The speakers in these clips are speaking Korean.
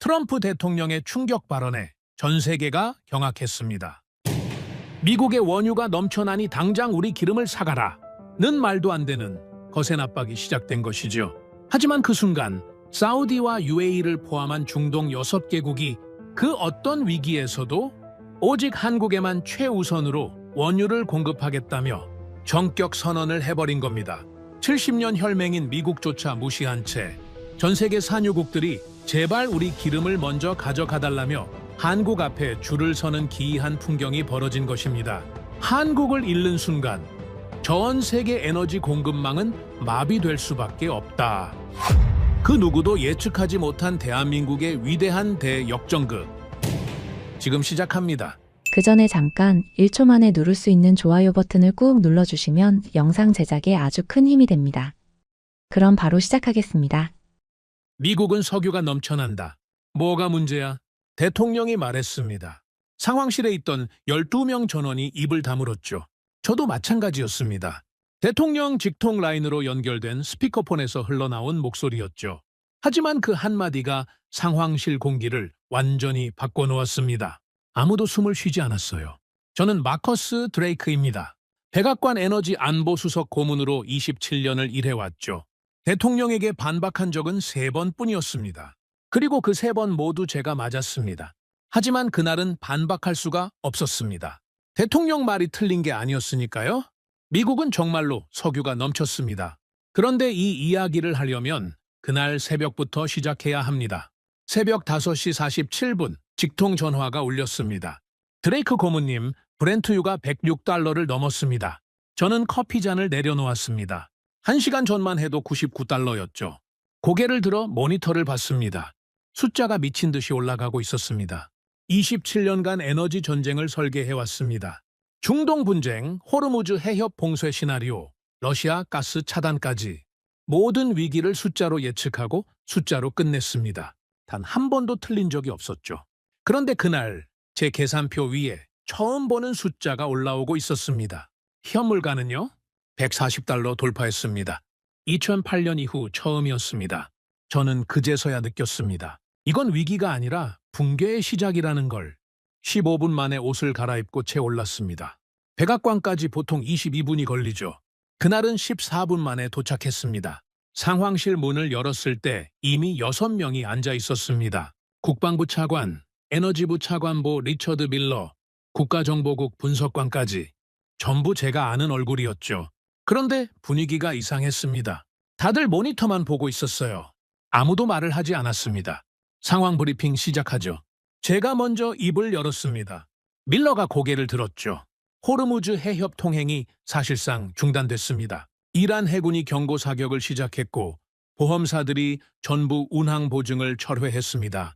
트럼프 대통령의 충격 발언에 전 세계가 경악했습니다. 미국의 원유가 넘쳐나니 당장 우리 기름을 사가라 는 말도 안 되는 거센 압박이 시작된 것이죠. 하지만 그 순간 사우디와 UAE를 포함한 중동 6개국이 그 어떤 위기에서도 오직 한국에만 최우선으로 원유를 공급하겠다며 전격 선언을 해버린 겁니다. 70년 혈맹인 미국조차 무시한 채 전 세계 산유국들이 제발 우리 기름을 먼저 가져가달라며 한국 앞에 줄을 서는 기이한 풍경이 벌어진 것입니다. 한국을 잃는 순간 전 세계 에너지 공급망은 마비될 수밖에 없다. 그 누구도 예측하지 못한 대한민국의 위대한 대역전극. 지금 시작합니다. 그 전에 잠깐 1초 만에 누를 수 있는 좋아요 버튼을 꾹 눌러주시면 영상 제작에 아주 큰 힘이 됩니다. 그럼 바로 시작하겠습니다. 미국은 석유가 넘쳐난다. 뭐가 문제야? 대통령이 말했습니다. 상황실에 있던 12명 전원이 입을 다물었죠. 저도 마찬가지였습니다. 대통령 직통 라인으로 연결된 스피커폰에서 흘러나온 목소리였죠. 하지만 그 한마디가 상황실 공기를 완전히 바꿔놓았습니다. 아무도 숨을 쉬지 않았어요. 저는 마커스 드레이크입니다. 백악관 에너지 안보수석 고문으로 27년을 일해왔죠. 대통령에게 반박한 적은 3번뿐이었습니다. 그리고 그 3번 모두 제가 맞았습니다. 하지만 그날은 반박할 수가 없었습니다. 대통령 말이 틀린 게 아니었으니까요. 미국은 정말로 석유가 넘쳤습니다. 그런데 이 이야기를 하려면 그날 새벽부터 시작해야 합니다. 새벽 5시 47분 직통 전화가 울렸습니다. 드레이크 고문님, 브렌트유가 $106를 넘었습니다. 저는 커피잔을 내려놓았습니다. 1시간 전만 해도 $99였죠. 고개를 들어 모니터를 봤습니다. 숫자가 미친 듯이 올라가고 있었습니다. 27년간 에너지 전쟁을 설계해왔습니다. 중동 분쟁, 호르무즈 해협 봉쇄 시나리오, 러시아 가스 차단까지 모든 위기를 숫자로 예측하고 숫자로 끝냈습니다. 단 한 번도 틀린 적이 없었죠. 그런데 그날 제 계산표 위에 처음 보는 숫자가 올라오고 있었습니다. 현물가는요? $140 돌파했습니다. 2008년 이후 처음이었습니다. 저는 그제서야 느꼈습니다. 이건 위기가 아니라 붕괴의 시작이라는 걸. 15분 만에 옷을 갈아입고 채 올랐습니다. 백악관까지 보통 22분이 걸리죠. 그날은 14분 만에 도착했습니다. 상황실 문을 열었을 때 이미 6명이 앉아 있었습니다. 국방부 차관, 에너지부 차관보 리처드 밀러, 국가정보국 분석관까지 전부 제가 아는 얼굴이었죠. 그런데 분위기가 이상했습니다. 다들 모니터만 보고 있었어요. 아무도 말을 하지 않았습니다. 상황 브리핑 시작하죠. 제가 먼저 입을 열었습니다. 밀러가 고개를 들었죠. 호르무즈 해협 통행이 사실상 중단됐습니다. 이란 해군이 경고 사격을 시작했고 보험사들이 전부 운항 보증을 철회했습니다.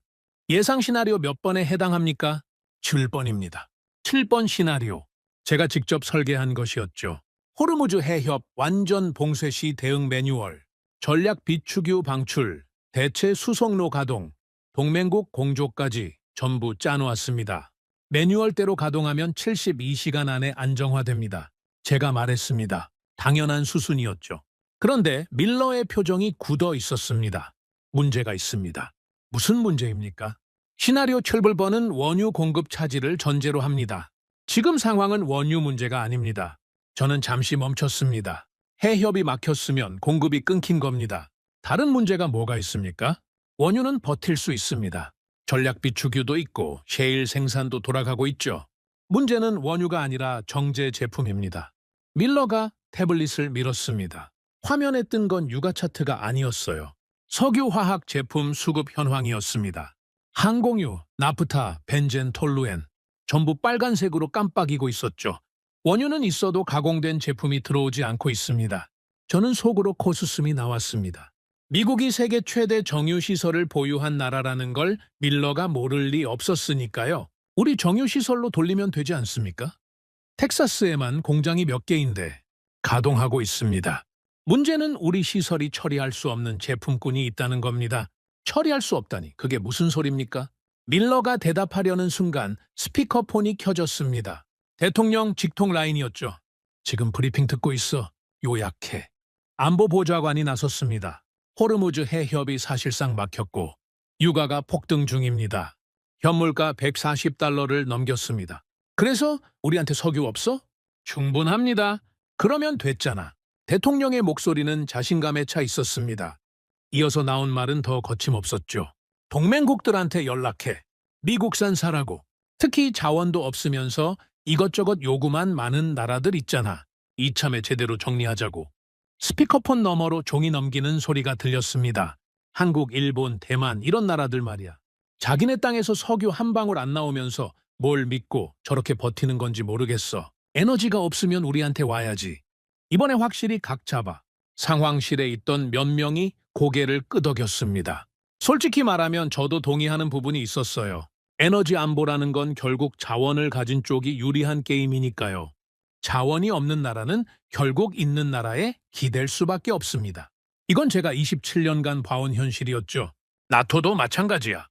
예상 시나리오 몇 번에 해당합니까? 7번입니다. 7번 시나리오. 제가 직접 설계한 것이었죠. 호르무즈 해협 완전 봉쇄 시 대응 매뉴얼, 전략 비축유 방출, 대체 수송로 가동, 동맹국 공조까지 전부 짜놓았습니다. 매뉴얼대로 가동하면 72시간 안에 안정화됩니다. 제가 말했습니다. 당연한 수순이었죠. 그런데 밀러의 표정이 굳어 있었습니다. 문제가 있습니다. 무슨 문제입니까? 시나리오 7번은 원유 공급 차질을 전제로 합니다. 지금 상황은 원유 문제가 아닙니다. 저는 잠시 멈췄습니다. 해협이 막혔으면 공급이 끊긴 겁니다. 다른 문제가 뭐가 있습니까? 원유는 버틸 수 있습니다. 전략 비축유도 있고 셰일 생산도 돌아가고 있죠. 문제는 원유가 아니라 정제 제품입니다. 밀러가 태블릿을 밀었습니다. 화면에 뜬 건 유가 차트가 아니었어요. 석유화학 제품 수급 현황이었습니다. 항공유, 나프타, 벤젠, 톨루엔 전부 빨간색으로 깜빡이고 있었죠. 원유는 있어도 가공된 제품이 들어오지 않고 있습니다. 저는 속으로 코웃음이 나왔습니다. 미국이 세계 최대 정유시설을 보유한 나라라는 걸 밀러가 모를 리 없었으니까요. 우리 정유시설로 돌리면 되지 않습니까? 텍사스에만 공장이 몇 개인데 가동하고 있습니다. 문제는 우리 시설이 처리할 수 없는 제품군이 있다는 겁니다. 처리할 수 없다니 그게 무슨 소리입니까? 밀러가 대답하려는 순간 스피커폰이 켜졌습니다. 대통령 직통 라인이었죠. 지금 브리핑 듣고 있어. 요약해. 안보보좌관이 나섰습니다. 호르무즈 해협이 사실상 막혔고 유가가 폭등 중입니다. 현물가 140달러를 넘겼습니다. 그래서 우리한테 석유 없어? 충분합니다. 그러면 됐잖아. 대통령의 목소리는 자신감에 차 있었습니다. 이어서 나온 말은 더 거침없었죠. 동맹국들한테 연락해. 미국산 사라고. 특히 자원도 없으면서 이것저것 요구만 많은 나라들 있잖아. 이참에 제대로 정리하자고. 스피커폰 너머로 종이 넘기는 소리가 들렸습니다. 한국, 일본, 대만 이런 나라들 말이야. 자기네 땅에서 석유 한 방울 안 나오면서 뭘 믿고 저렇게 버티는 건지 모르겠어. 에너지가 없으면 우리한테 와야지. 이번에 확실히 각 잡아. 상황실에 있던 몇 명이 고개를 끄덕였습니다. 솔직히 말하면 저도 동의하는 부분이 있었어요. 에너지 안보라는 건 결국 자원을 가진 쪽이 유리한 게임이니까요. 자원이 없는 나라는 결국 있는 나라에 기댈 수밖에 없습니다. 이건 제가 27년간 봐온 현실이었죠. 나토도 마찬가지야.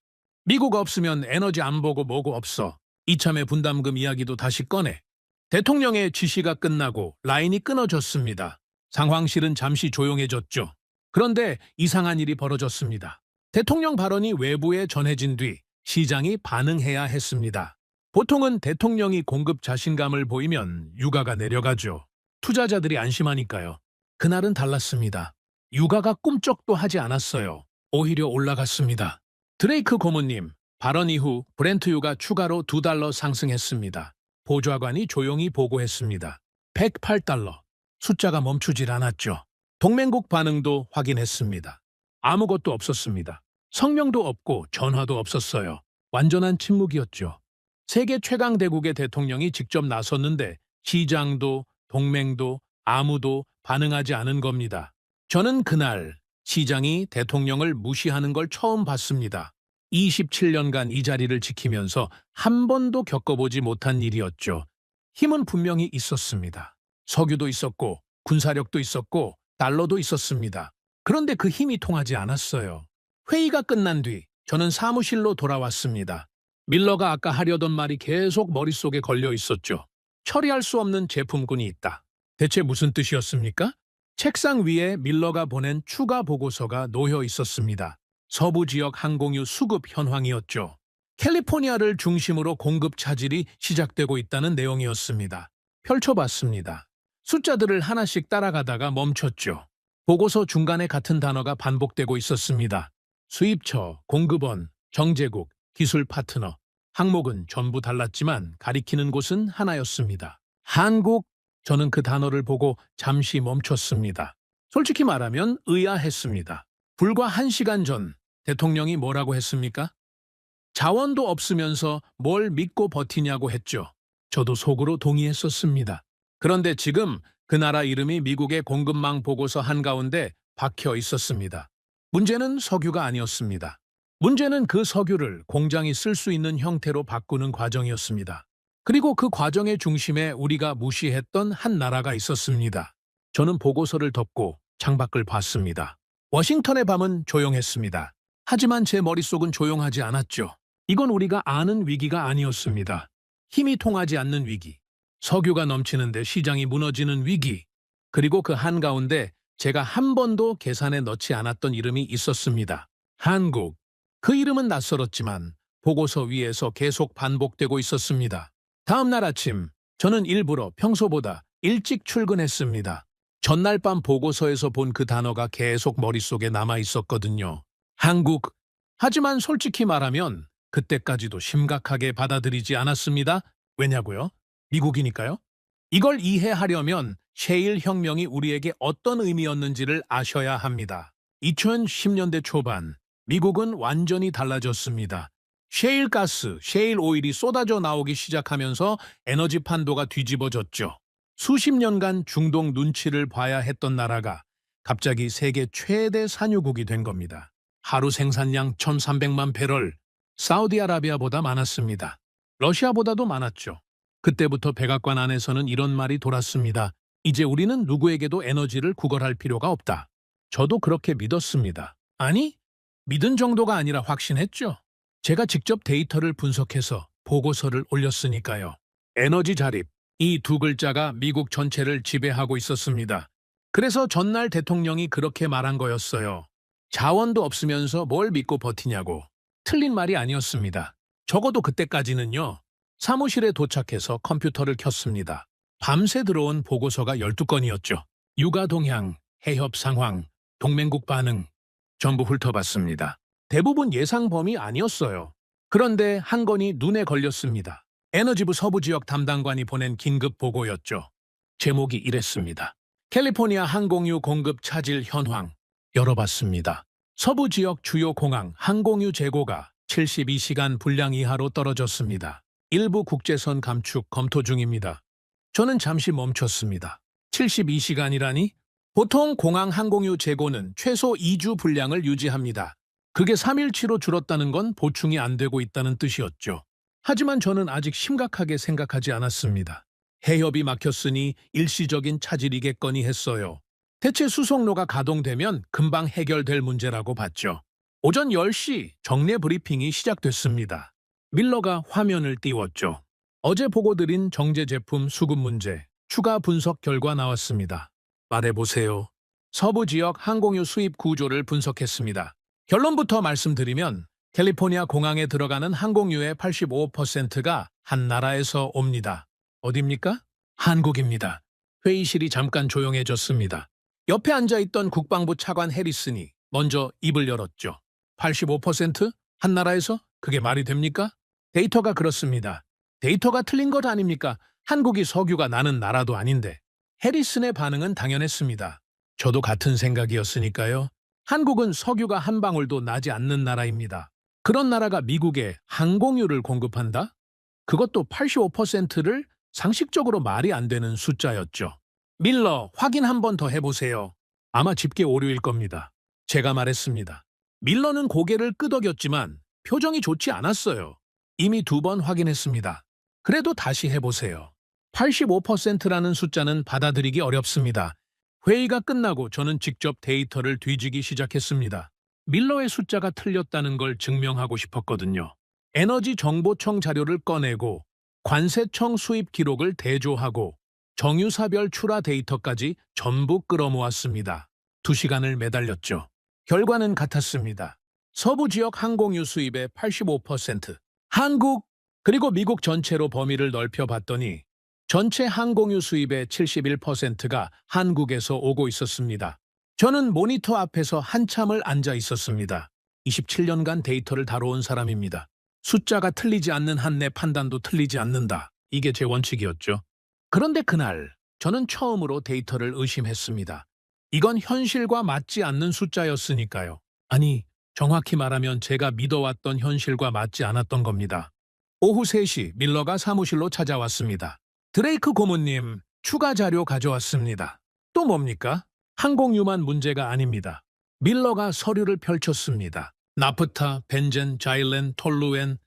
미국 없으면 에너지 안보고 뭐고 없어. 이참에 분담금 이야기도 다시 꺼내. 대통령의 지시가 끝나고 라인이 끊어졌습니다. 상황실은 잠시 조용해졌죠. 그런데 이상한 일이 벌어졌습니다. 대통령 발언이 외부에 전해진 뒤 시장이 반응해야 했습니다. 보통은 대통령이 공급 자신감을 보이면 유가가 내려가죠. 투자자들이 안심하니까요. 그날은 달랐습니다. 유가가 꿈쩍도 하지 않았어요. 오히려 올라갔습니다. 드레이크 고문님, 발언 이후 브렌트유가 추가로 $2 상승했습니다. 보좌관이 조용히 보고했습니다. 108달러. 숫자가 멈추질 않았죠. 동맹국 반응도 확인했습니다. 아무것도 없었습니다. 성명도 없고 전화도 없었어요. 완전한 침묵이었죠. 세계 최강 대국의 대통령이 직접 나섰는데 시장도 동맹도 아무도 반응하지 않은 겁니다. 저는 그날 시장이 대통령을 무시하는 걸 처음 봤습니다. 27년간 이 자리를 지키면서 한 번도 겪어보지 못한 일이었죠. 힘은 분명히 있었습니다. 석유도 있었고 군사력도 있었고 달러도 있었습니다. 그런데 그 힘이 통하지 않았어요. 회의가 끝난 뒤 저는 사무실로 돌아왔습니다. 밀러가 아까 하려던 말이 계속 머릿속에 걸려 있었죠. 처리할 수 없는 제품군이 있다. 대체 무슨 뜻이었습니까? 책상 위에 밀러가 보낸 추가 보고서가 놓여 있었습니다. 서부 지역 항공유 수급 현황이었죠. 캘리포니아를 중심으로 공급 차질이 시작되고 있다는 내용이었습니다. 펼쳐봤습니다. 숫자들을 하나씩 따라가다가 멈췄죠. 보고서 중간에 같은 단어가 반복되고 있었습니다. 수입처, 공급원, 정제국, 기술 파트너. 항목은 전부 달랐지만 가리키는 곳은 하나였습니다. 한국. 저는 그 단어를 보고 잠시 멈췄습니다. 솔직히 말하면 의아했습니다. 불과 1시간 전 대통령이 뭐라고 했습니까? 자원도 없으면서 뭘 믿고 버티냐고 했죠. 저도 속으로 동의했었습니다. 그런데 지금 그 나라 이름이 미국의 공급망 보고서 한가운데 박혀 있었습니다. 문제는 석유가 아니었습니다. 문제는 그 석유를 공장이 쓸 수 있는 형태로 바꾸는 과정이었습니다. 그리고 그 과정의 중심에 우리가 무시했던 한 나라가 있었습니다. 저는 보고서를 덮고 창밖을 봤습니다. 워싱턴의 밤은 조용했습니다. 하지만 제 머릿속은 조용하지 않았죠. 이건 우리가 아는 위기가 아니었습니다. 힘이 통하지 않는 위기, 석유가 넘치는데 시장이 무너지는 위기, 그리고 그 한가운데 제가 한 번도 계산에 넣지 않았던 이름이 있었습니다. 한국. 그 이름은 낯설었지만 보고서 위에서 계속 반복되고 있었습니다. 다음 날 아침, 저는 일부러 평소보다 일찍 출근했습니다. 전날 밤 보고서에서 본 그 단어가 계속 머릿속에 남아 있었거든요. 한국. 하지만 솔직히 말하면 그때까지도 심각하게 받아들이지 않았습니다. 왜냐고요? 미국이니까요. 이걸 이해하려면 셰일 혁명이 우리에게 어떤 의미였는지를 아셔야 합니다. 2010년대 초반, 미국은 완전히 달라졌습니다. 셰일 가스, 셰일 오일이 쏟아져 나오기 시작하면서 에너지 판도가 뒤집어졌죠. 수십 년간 중동 눈치를 봐야 했던 나라가 갑자기 세계 최대 산유국이 된 겁니다. 하루 생산량 1,300만 배럴, 사우디아라비아보다 많았습니다. 러시아보다도 많았죠. 그때부터 백악관 안에서는 이런 말이 돌았습니다. 이제 우리는 누구에게도 에너지를 구걸할 필요가 없다. 저도 그렇게 믿었습니다. 아니, 믿은 정도가 아니라 확신했죠. 제가 직접 데이터를 분석해서 보고서를 올렸으니까요. 에너지 자립, 이 두 글자가 미국 전체를 지배하고 있었습니다. 그래서 전날 대통령이 그렇게 말한 거였어요. 자원도 없으면서 뭘 믿고 버티냐고. 틀린 말이 아니었습니다. 적어도 그때까지는요. 사무실에 도착해서 컴퓨터를 켰습니다. 밤새 들어온 보고서가 12건이었죠. 육아 동향, 해협 상황, 동맹국 반응 전부 훑어봤습니다. 대부분 예상 범위 아니었어요. 그런데 한 건이 눈에 걸렸습니다. 에너지부 서부지역 담당관이 보낸 긴급 보고였죠. 제목이 이랬습니다. 캘리포니아 항공유 공급 차질 현황. 열어봤습니다. 서부지역 주요 공항 항공유 재고가 72시간 분량 이하로 떨어졌습니다. 일부 국제선 감축 검토 중입니다. 저는 잠시 멈췄습니다. 72시간이라니? 보통 공항 항공유 재고는 최소 2주 분량을 유지합니다. 그게 3일치로 줄었다는 건 보충이 안 되고 있다는 뜻이었죠. 하지만 저는 아직 심각하게 생각하지 않았습니다. 해협이 막혔으니 일시적인 차질이겠거니 했어요. 대체 수송로가 가동되면 금방 해결될 문제라고 봤죠. 오전 10시 정례 브리핑이 시작됐습니다. 밀러가 화면을 띄웠죠. 어제 보고드린 정제 제품 수급 문제, 추가 분석 결과 나왔습니다. 말해보세요. 서부 지역 항공유 수입 구조를 분석했습니다. 결론부터 말씀드리면 캘리포니아 공항에 들어가는 항공유의 85%가 한 나라에서 옵니다. 어딥니까? 한국입니다. 회의실이 잠깐 조용해졌습니다. 옆에 앉아있던 국방부 차관 해리슨이 먼저 입을 열었죠. 85%? 한 나라에서? 그게 말이 됩니까? 데이터가 그렇습니다. 데이터가 틀린 것 아닙니까? 한국이 석유가 나는 나라도 아닌데. 해리슨의 반응은 당연했습니다. 저도 같은 생각이었으니까요. 한국은 석유가 한 방울도 나지 않는 나라입니다. 그런 나라가 미국에 항공유를 공급한다? 그것도 85%를 상식적으로 말이 안 되는 숫자였죠. 밀러, 확인 한 번 더 해보세요. 아마 집계 오류일 겁니다. 제가 말했습니다. 밀러는 고개를 끄덕였지만 표정이 좋지 않았어요. 이미 2번 확인했습니다. 그래도 다시 해보세요. 85%라는 숫자는 받아들이기 어렵습니다. 회의가 끝나고 저는 직접 데이터를 뒤지기 시작했습니다. 밀러의 숫자가 틀렸다는 걸 증명하고 싶었거든요. 에너지정보청 자료를 꺼내고 관세청 수입 기록을 대조하고 정유사별 출하 데이터까지 전부 끌어모았습니다. 2시간을 매달렸죠. 결과는 같았습니다. 서부 지역 항공유 수입의 85%, 한국 그리고 미국 전체로 범위를 넓혀봤더니 전체 항공유 수입의 71%가 한국에서 오고 있었습니다. 저는 모니터 앞에서 한참을 앉아 있었습니다. 27년간 데이터를 다뤄온 사람입니다. 숫자가 틀리지 않는 한 내 판단도 틀리지 않는다. 이게 제 원칙이었죠. 그런데 그날 저는 처음으로 데이터를 의심했습니다. 이건 현실과 맞지 않는 숫자였으니까요. 아니, 정확히 말하면 제가 믿어왔던 현실과 맞지 않았던 겁니다. 오후 3시 밀러가 사무실로 찾아왔습니다. 드레이크 고문님, 추가 자료 가져왔습니다. 또 뭡니까? 항공유만 문제가 아닙니다. 밀러가 서류를 펼쳤습니다. 나프타, 벤젠, 자일렌, 톨루엔,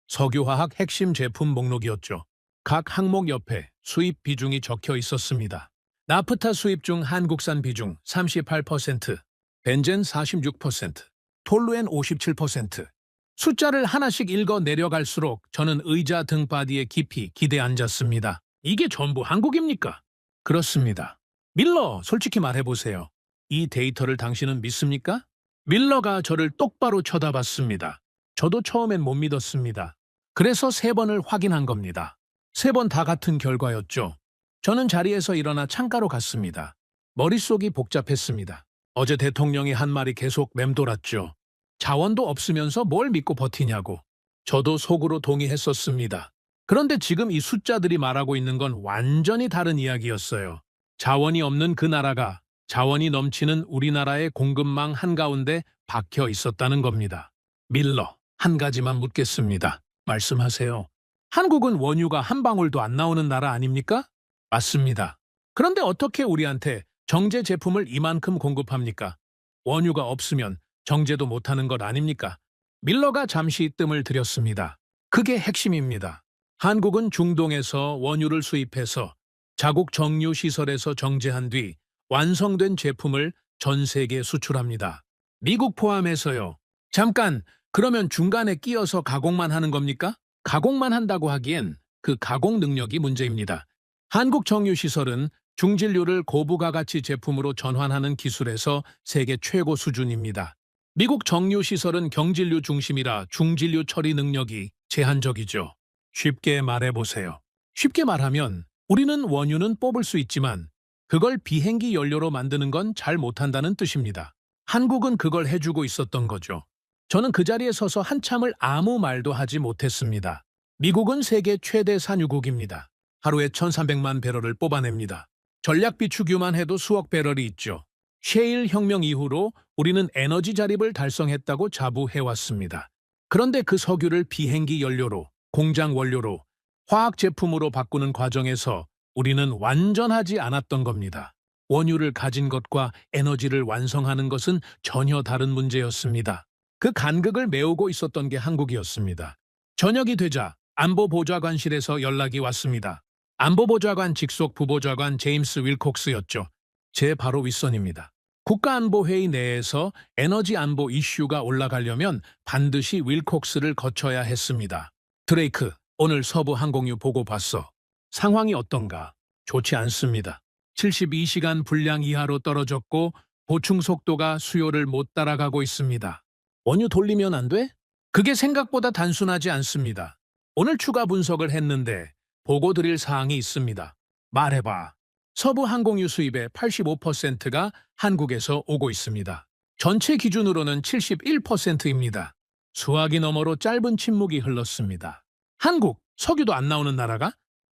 석유화학 핵심 제품 목록이었죠. 각 항목 옆에 수입 비중이 적혀 있었습니다. 나프타 수입 중 한국산 비중 38%, 벤젠 46%, 톨루엔 57%. 숫자를 하나씩 읽어 내려갈수록 저는 의자 등바디에 깊이 기대 앉았습니다. 이게 전부 한국입니까? 그렇습니다. 밀러, 솔직히 말해보세요. 이 데이터를 당신은 믿습니까? 밀러가 저를 똑바로 쳐다봤습니다. 저도 처음엔 못 믿었습니다. 그래서 3번을 확인한 겁니다. 3번 다 같은 결과였죠. 저는 자리에서 일어나 창가로 갔습니다. 머릿속이 복잡했습니다. 어제 대통령이 한 말이 계속 맴돌았죠. 자원도 없으면서 뭘 믿고 버티냐고. 저도 속으로 동의했었습니다. 그런데 지금 이 숫자들이 말하고 있는 건 완전히 다른 이야기였어요. 자원이 없는 그 나라가 자원이 넘치는 우리나라의 공급망 한가운데 박혀 있었다는 겁니다. 밀러, 한 가지만 묻겠습니다. 말씀하세요. 한국은 원유가 한 방울도 안 나오는 나라 아닙니까? 맞습니다. 그런데 어떻게 우리한테 정제 제품을 이만큼 공급합니까? 원유가 없으면 정제도 못하는 것 아닙니까? 밀러가 잠시 뜸을 들였습니다. 그게 핵심입니다. 한국은 중동에서 원유를 수입해서 자국 정유 시설에서 정제한 뒤 완성된 제품을 전 세계에 수출합니다. 미국 포함해서요. 잠깐, 그러면 중간에 끼어서 가공만 하는 겁니까? 가공만 한다고 하기엔 그 가공 능력이 문제입니다. 한국 정유 시설은 중진류를 고부가가치 제품으로 전환하는 기술에서 세계 최고 수준입니다. 미국 정유시설은 경진류 중심이라 중진류 처리 능력이 제한적이죠. 쉽게 말해보세요. 쉽게 말하면 우리는 원유는 뽑을 수 있지만 그걸 비행기 연료로 만드는 건 잘 못한다는 뜻입니다. 한국은 그걸 해주고 있었던 거죠. 저는 그 자리에 서서 한참을 아무 말도 하지 못했습니다. 미국은 세계 최대 산유국입니다. 하루에 1,300만 배럴을 뽑아냅니다. 전략 비축유만 해도 수억 배럴이 있죠. 셰일 혁명 이후로 우리는 에너지 자립을 달성했다고 자부해왔습니다. 그런데 그 석유를 비행기 연료로, 공장 원료로, 화학 제품으로 바꾸는 과정에서 우리는 완전하지 않았던 겁니다. 원유를 가진 것과 에너지를 완성하는 것은 전혀 다른 문제였습니다. 그 간극을 메우고 있었던 게 한국이었습니다. 저녁이 되자 안보보좌관실에서 연락이 왔습니다. 안보보좌관 직속 부보좌관 제임스 윌콕스였죠. 제 바로 윗선입니다. 국가안보회의 내에서 에너지 안보 이슈가 올라가려면 반드시 윌콕스를 거쳐야 했습니다. 드레이크, 오늘 서부 항공유 보고 봤어. 상황이 어떤가? 좋지 않습니다. 72시간 분량 이하로 떨어졌고 보충 속도가 수요를 못 따라가고 있습니다. 원유 돌리면 안 돼? 그게 생각보다 단순하지 않습니다. 오늘 추가 분석을 했는데 보고 드릴 사항이 있습니다. 말해봐. 서부 항공유 수입의 85%가 한국에서 오고 있습니다. 전체 기준으로는 71%입니다. 수화기 너머로 짧은 침묵이 흘렀습니다. 한국, 석유도 안 나오는 나라가?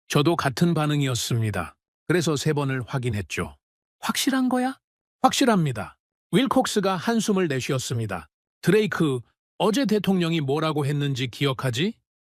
저도 같은 반응이었습니다. 그래서 3번을 확인했죠. 확실한 거야? 확실합니다. 윌콕스가 한숨을 내쉬었습니다. 드레이크, 어제 대통령이 뭐라고 했는지 기억하지?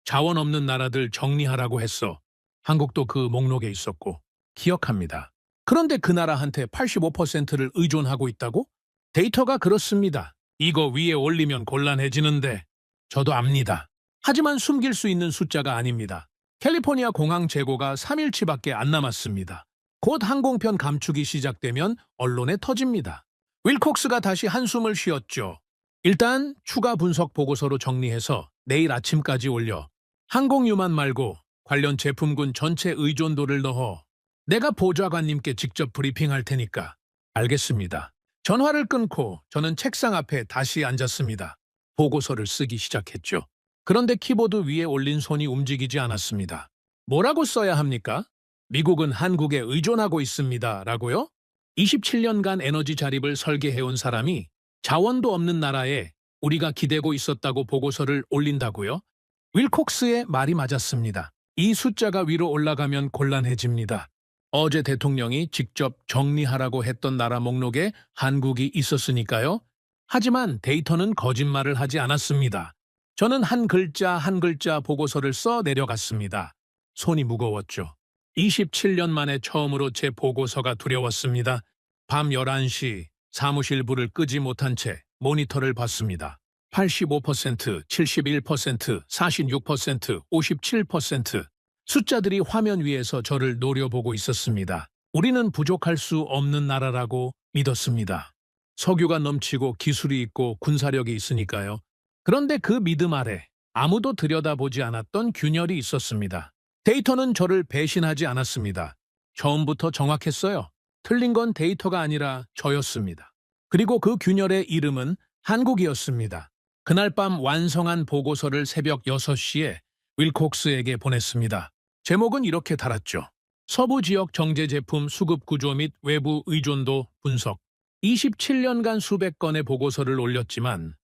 자원 없는 나라들 정리하라고 했어. 한국도 그 목록에 있었고. 기억합니다. 그런데 그 나라한테 85%를 의존하고 있다고? 데이터가 그렇습니다. 이거 위에 올리면 곤란해지는데. 저도 압니다. 하지만 숨길 수 있는 숫자가 아닙니다. 캘리포니아 공항 재고가 3일치밖에 안 남았습니다. 곧 항공편 감축이 시작되면 언론에 터집니다. 윌콕스가 다시 한숨을 쉬었죠. 일단 추가 분석 보고서로 정리해서 내일 아침까지 올려. 항공유만 말고 관련 제품군 전체 의존도를 넣어. 내가 보좌관님께 직접 브리핑할 테니까. 알겠습니다. 전화를 끊고 저는 책상 앞에 다시 앉았습니다. 보고서를 쓰기 시작했죠. 그런데 키보드 위에 올린 손이 움직이지 않았습니다. 뭐라고 써야 합니까? 미국은 한국에 의존하고 있습니다. 라고요? 27년간 에너지 자립을 설계해온 사람이 자원도 없는 나라에 우리가 기대고 있었다고 보고서를 올린다고요? 윌콕스의 말이 맞았습니다. 이 숫자가 위로 올라가면 곤란해집니다. 어제 대통령이 직접 정리하라고 했던 나라 목록에 한국이 있었으니까요. 하지만 데이터는 거짓말을 하지 않았습니다. 저는 한 글자 한 글자 보고서를 써 내려갔습니다. 손이 무거웠죠. 27년 만에 처음으로 제 보고서가 두려웠습니다. 밤 11시 사무실 불을 끄지 못한 채 모니터를 봤습니다. 85%, 71%, 46%, 57% 숫자들이 화면 위에서 저를 노려보고 있었습니다. 우리는 부족할 수 없는 나라라고 믿었습니다. 석유가 넘치고 기술이 있고 군사력이 있으니까요. 그런데 그 믿음 아래 아무도 들여다보지 않았던 균열이 있었습니다. 데이터는 저를 배신하지 않았습니다. 처음부터 정확했어요. 틀린 건 데이터가 아니라 저였습니다. 그리고 그 균열의 이름은 한국이었습니다. 그날 밤 완성한 보고서를 새벽 6시에 윌콕스에게 보냈습니다. 제목은 이렇게 달았죠. 서부 지역 정제 제품 수급 구조 및 외부 의존도 분석. 27년간 수백 건의 보고서를 올렸지만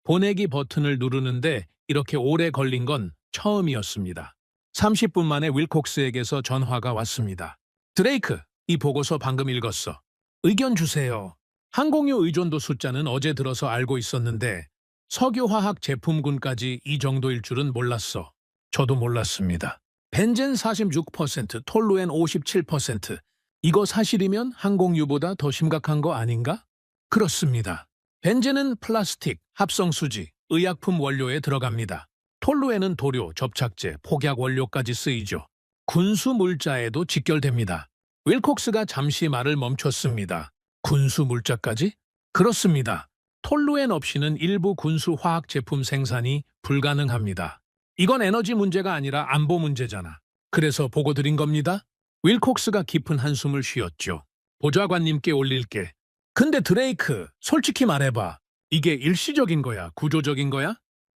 보내기 버튼을 누르는데 이렇게 오래 걸린 건 처음이었습니다. 30분 만에 윌콕스에게서 전화가 왔습니다. 드레이크, 이 보고서 방금 읽었어. 의견 주세요. 항공유 의존도 숫자는 어제 들어서 알고 있었는데 석유화학 제품군까지 이 정도일 줄은 몰랐어. 저도 몰랐습니다. 벤젠 46%, 톨루엔 57%. 이거 사실이면 항공유보다 더 심각한 거 아닌가? 그렇습니다. 벤젠은 플라스틱, 합성수지, 의약품 원료에 들어갑니다. 톨루엔은 도료, 접착제, 폭약 원료까지 쓰이죠. 군수 물자에도 직결됩니다. 윌콕스가 잠시 말을 멈췄습니다. 군수 물자까지? 그렇습니다. 톨루엔 없이는 일부 군수 화학 제품 생산이 불가능합니다. 이건 에너지 문제가 아니라 안보 문제잖아. 그래서 보고 드린 겁니다. 윌콕스가 깊은 한숨을 쉬었죠. 보좌관님께 올릴게. 근데 드레이크, 솔직히 말해봐. 이게 일시적인 거야, 구조적인 거야?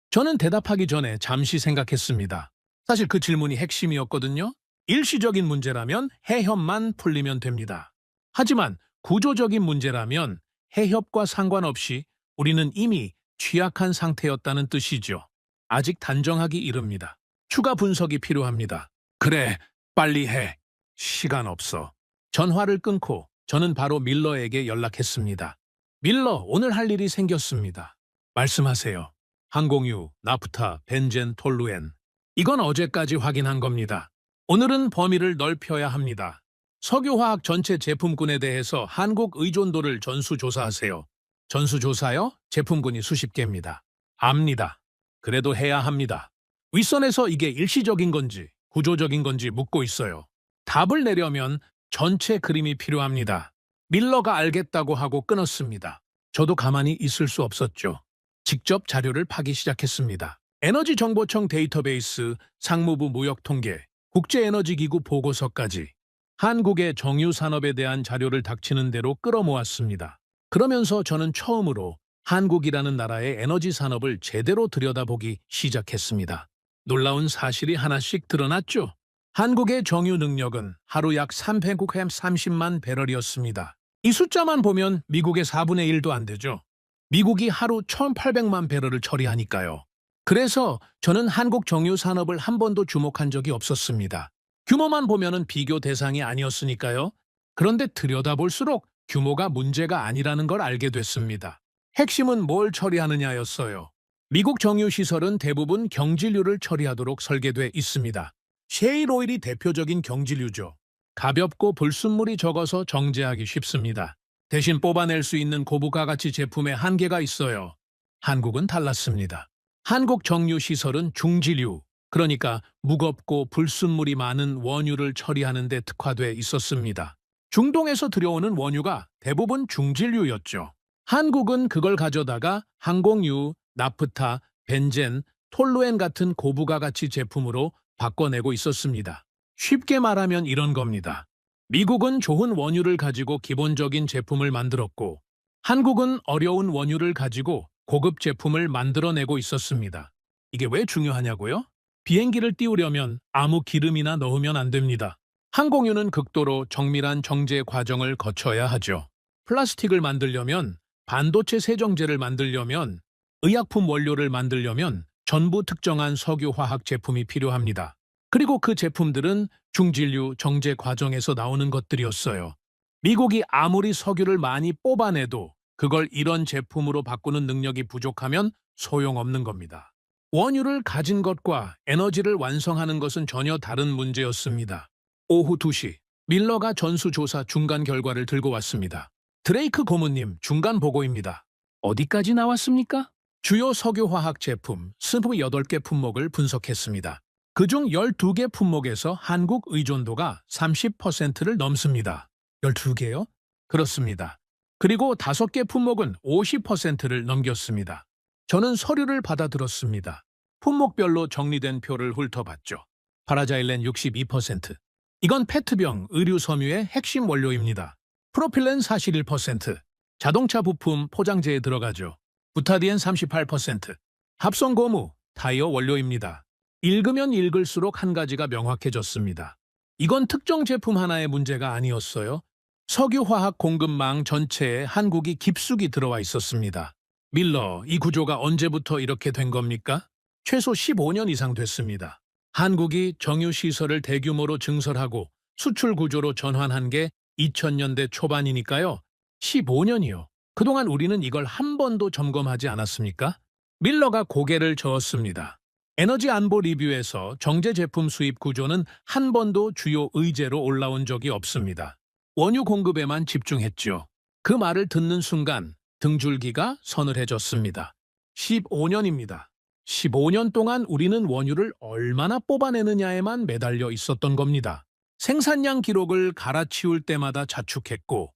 저는 대답하기 전에 잠시 생각했습니다. 사실 그 질문이 핵심이었거든요. 일시적인 문제라면 해협만 풀리면 됩니다. 하지만 구조적인 문제라면 해협과 상관없이 우리는 이미 취약한 상태였다는 뜻이죠. 아직 단정하기 이릅니다. 추가 분석이 필요합니다. 그래, 빨리 해. 시간 없어. 전화를 끊고 저는 바로 밀러에게 연락했습니다. 밀러, 오늘 할 일이 생겼습니다. 말씀하세요. 항공유, 나프타, 벤젠, 톨루엔. 이건 어제까지 확인한 겁니다. 오늘은 범위를 넓혀야 합니다. 석유화학 전체 제품군에 대해서 한국 의존도를 전수조사하세요. 전수조사요? 제품군이 수십 개입니다. 압니다. 그래도 해야 합니다. 윗선에서 이게 일시적인 건지 구조적인 건지 묻고 있어요. 답을 내려면 전체 그림이 필요합니다. 밀러가 알겠다고 하고 끊었습니다. 저도 가만히 있을 수 없었죠. 직접 자료를 파기 시작했습니다. 에너지정보청 데이터베이스, 상무부 무역통계, 국제에너지기구 보고서까지 한국의 정유산업에 대한 자료를 닥치는 대로 끌어모았습니다. 그러면서 저는 처음으로 한국이라는 나라의 에너지 산업을 제대로 들여다보기 시작했습니다. 놀라운 사실이 하나씩 드러났죠. 한국의 정유 능력은 하루 약 330만 배럴이었습니다. 이 숫자만 보면 미국의 4분의 1도 안 되죠. 미국이 하루 1,800만 배럴을 처리하니까요. 그래서 저는 한국 정유 산업을 한 번도 주목한 적이 없었습니다. 규모만 보면은 비교 대상이 아니었으니까요. 그런데 들여다볼수록 규모가 문제가 아니라는 걸 알게 됐습니다. 핵심은 뭘 처리하느냐였어요. 미국 정유 시설은 대부분 경질유를 처리하도록 설계돼 있습니다. 셰일 오일이 대표적인 경질유죠. 가볍고 불순물이 적어서 정제하기 쉽습니다. 대신 뽑아낼 수 있는 고부가 가치 제품에 한계가 있어요. 한국은 달랐습니다. 한국 정유 시설은 중질유, 그러니까 무겁고 불순물이 많은 원유를 처리하는 데 특화돼 있었습니다. 중동에서 들여오는 원유가 대부분 중질유였죠. 한국은 그걸 가져다가 항공유, 나프타, 벤젠, 톨루엔 같은 고부가 가치 제품으로 바꿔내고 있었습니다. 쉽게 말하면 이런 겁니다. 미국은 좋은 원유를 가지고 기본적인 제품을 만들었고, 한국은 어려운 원유를 가지고 고급 제품을 만들어내고 있었습니다. 이게 왜 중요하냐고요? 비행기를 띄우려면 아무 기름이나 넣으면 안 됩니다. 항공유는 극도로 정밀한 정제 과정을 거쳐야 하죠. 플라스틱을 만들려면, 반도체 세정제를 만들려면, 의약품 원료를 만들려면 전부 특정한 석유화학 제품이 필요합니다. 그리고 그 제품들은 중질유 정제 과정에서 나오는 것들이었어요. 미국이 아무리 석유를 많이 뽑아내도 그걸 이런 제품으로 바꾸는 능력이 부족하면 소용없는 겁니다. 원유를 가진 것과 에너지를 완성하는 것은 전혀 다른 문제였습니다. 오후 2시, 밀러가 전수조사 중간 결과를 들고 왔습니다. 드레이크 고문님, 중간 보고입니다. 어디까지 나왔습니까? 주요 석유화학 제품 28개 품목을 분석했습니다. 그중 12개 품목에서 한국 의존도가 30%를 넘습니다. 12개요? 그렇습니다. 그리고 5개 품목은 50%를 넘겼습니다. 저는 서류를 받아들었습니다. 품목별로 정리된 표를 훑어봤죠. 파라자일렌 62%. 이건 페트병, 의류 섬유의 핵심 원료입니다. 프로필렌 41%. 자동차 부품, 포장재에 들어가죠. 부타디엔 38%. 합성 고무, 타이어 원료입니다. 읽으면 읽을수록 한 가지가 명확해졌습니다. 이건 특정 제품 하나의 문제가 아니었어요. 석유화학 공급망 전체에 한국이 깊숙이 들어와 있었습니다. 밀러, 이 구조가 언제부터 이렇게 된 겁니까? 최소 15년 이상 됐습니다. 한국이 정유시설을 대규모로 증설하고 수출 구조로 전환한 게 2000년대 초반이니까요. 15년이요. 그동안 우리는 이걸 한 번도 점검하지 않았습니까? 밀러가 고개를 저었습니다. 에너지 안보 리뷰에서 정제 제품 수입 구조는 한 번도 주요 의제로 올라온 적이 없습니다. 원유 공급에만 집중했죠. 그 말을 듣는 순간 등줄기가 서늘해졌습니다. 15년입니다. 15년 동안 우리는 원유를 얼마나 뽑아내느냐에만 매달려 있었던 겁니다. 생산량 기록을 갈아치울 때마다 자축했고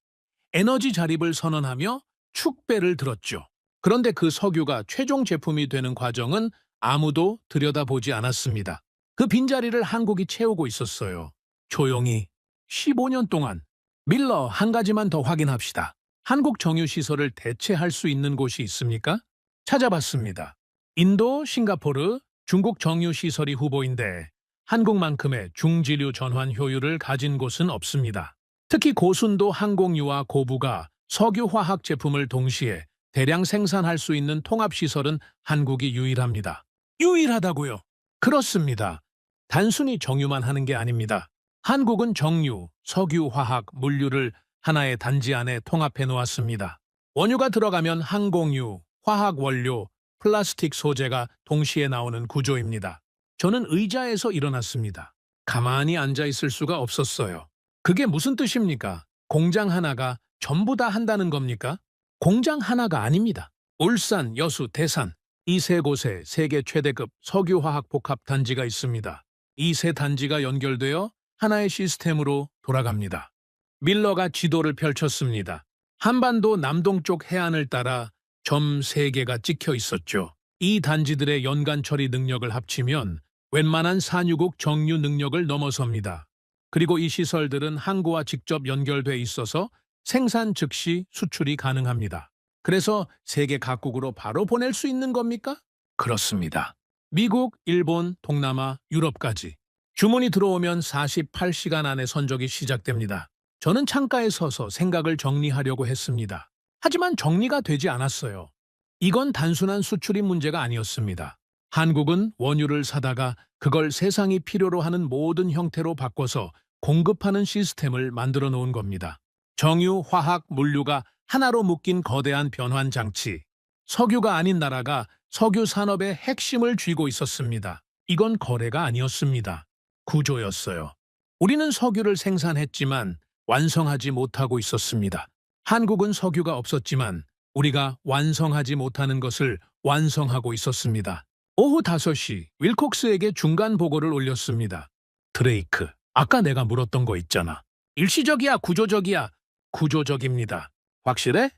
에너지 자립을 선언하며 축배를 들었죠. 그런데 그 석유가 최종 제품이 되는 과정은 아무도 들여다보지 않았습니다. 그 빈자리를 한국이 채우고 있었어요. 조용히 15년 동안. 밀러, 한 가지만 더 확인합시다. 한국 정유시설을 대체할 수 있는 곳이 있습니까? 찾아봤습니다. 인도, 싱가포르, 중국 정유시설이 후보인데 한국만큼의 중지류 전환 효율을 가진 곳은 없습니다. 특히 고순도 항공유와 고부가 석유화학 제품을 동시에 대량 생산할 수 있는 통합시설은 한국이 유일합니다. 유일하다고요? 그렇습니다. 단순히 정유만 하는 게 아닙니다. 한국은 정유, 석유화학, 물류를 하나의 단지 안에 통합해 놓았습니다. 원유가 들어가면 항공유, 화학 원료, 플라스틱 소재가 동시에 나오는 구조입니다. 저는 의자에서 일어났습니다. 가만히 앉아 있을 수가 없었어요. 그게 무슨 뜻입니까? 공장 하나가 전부 다 한다는 겁니까? 공장 하나가 아닙니다. 울산, 여수, 대산 이 세 곳에 세계 최대급 석유화학 복합 단지가 있습니다. 이 세 단지가 연결되어 하나의 시스템으로 돌아갑니다. 밀러가 지도를 펼쳤습니다. 한반도 남동쪽 해안을 따라 점 3개가 찍혀 있었죠. 이 단지들의 연간 처리 능력을 합치면 웬만한 산유국 정유 능력을 넘어섭니다. 그리고 이 시설들은 항구와 직접 연결돼 있어서 생산 즉시 수출이 가능합니다. 그래서 세계 각국으로 바로 보낼 수 있는 겁니까? 그렇습니다. 미국, 일본, 동남아, 유럽까지. 주문이 들어오면 48시간 안에 선적이 시작됩니다. 저는 창가에 서서 생각을 정리하려고 했습니다. 하지만 정리가 되지 않았어요. 이건 단순한 수출이 문제가 아니었습니다. 한국은 원유를 사다가 그걸 세상이 필요로 하는 모든 형태로 바꿔서 공급하는 시스템을 만들어 놓은 겁니다. 정유, 화학, 물류가 하나로 묶인 거대한 변환 장치. 석유가 아닌 나라가 석유 산업의 핵심을 쥐고 있었습니다. 이건 거래가 아니었습니다. 구조였어요. 우리는 석유를 생산했지만 완성하지 못하고 있었습니다. 한국은 석유가 없었지만 우리가 완성하지 못하는 것을 완성하고 있었습니다. 오후 5시 윌콕스에게 중간 보고를 올렸습니다. 드레이크, 아까 내가 물었던 거 있잖아. 일시적이야, 구조적이야? 구조적입니다. 확실해?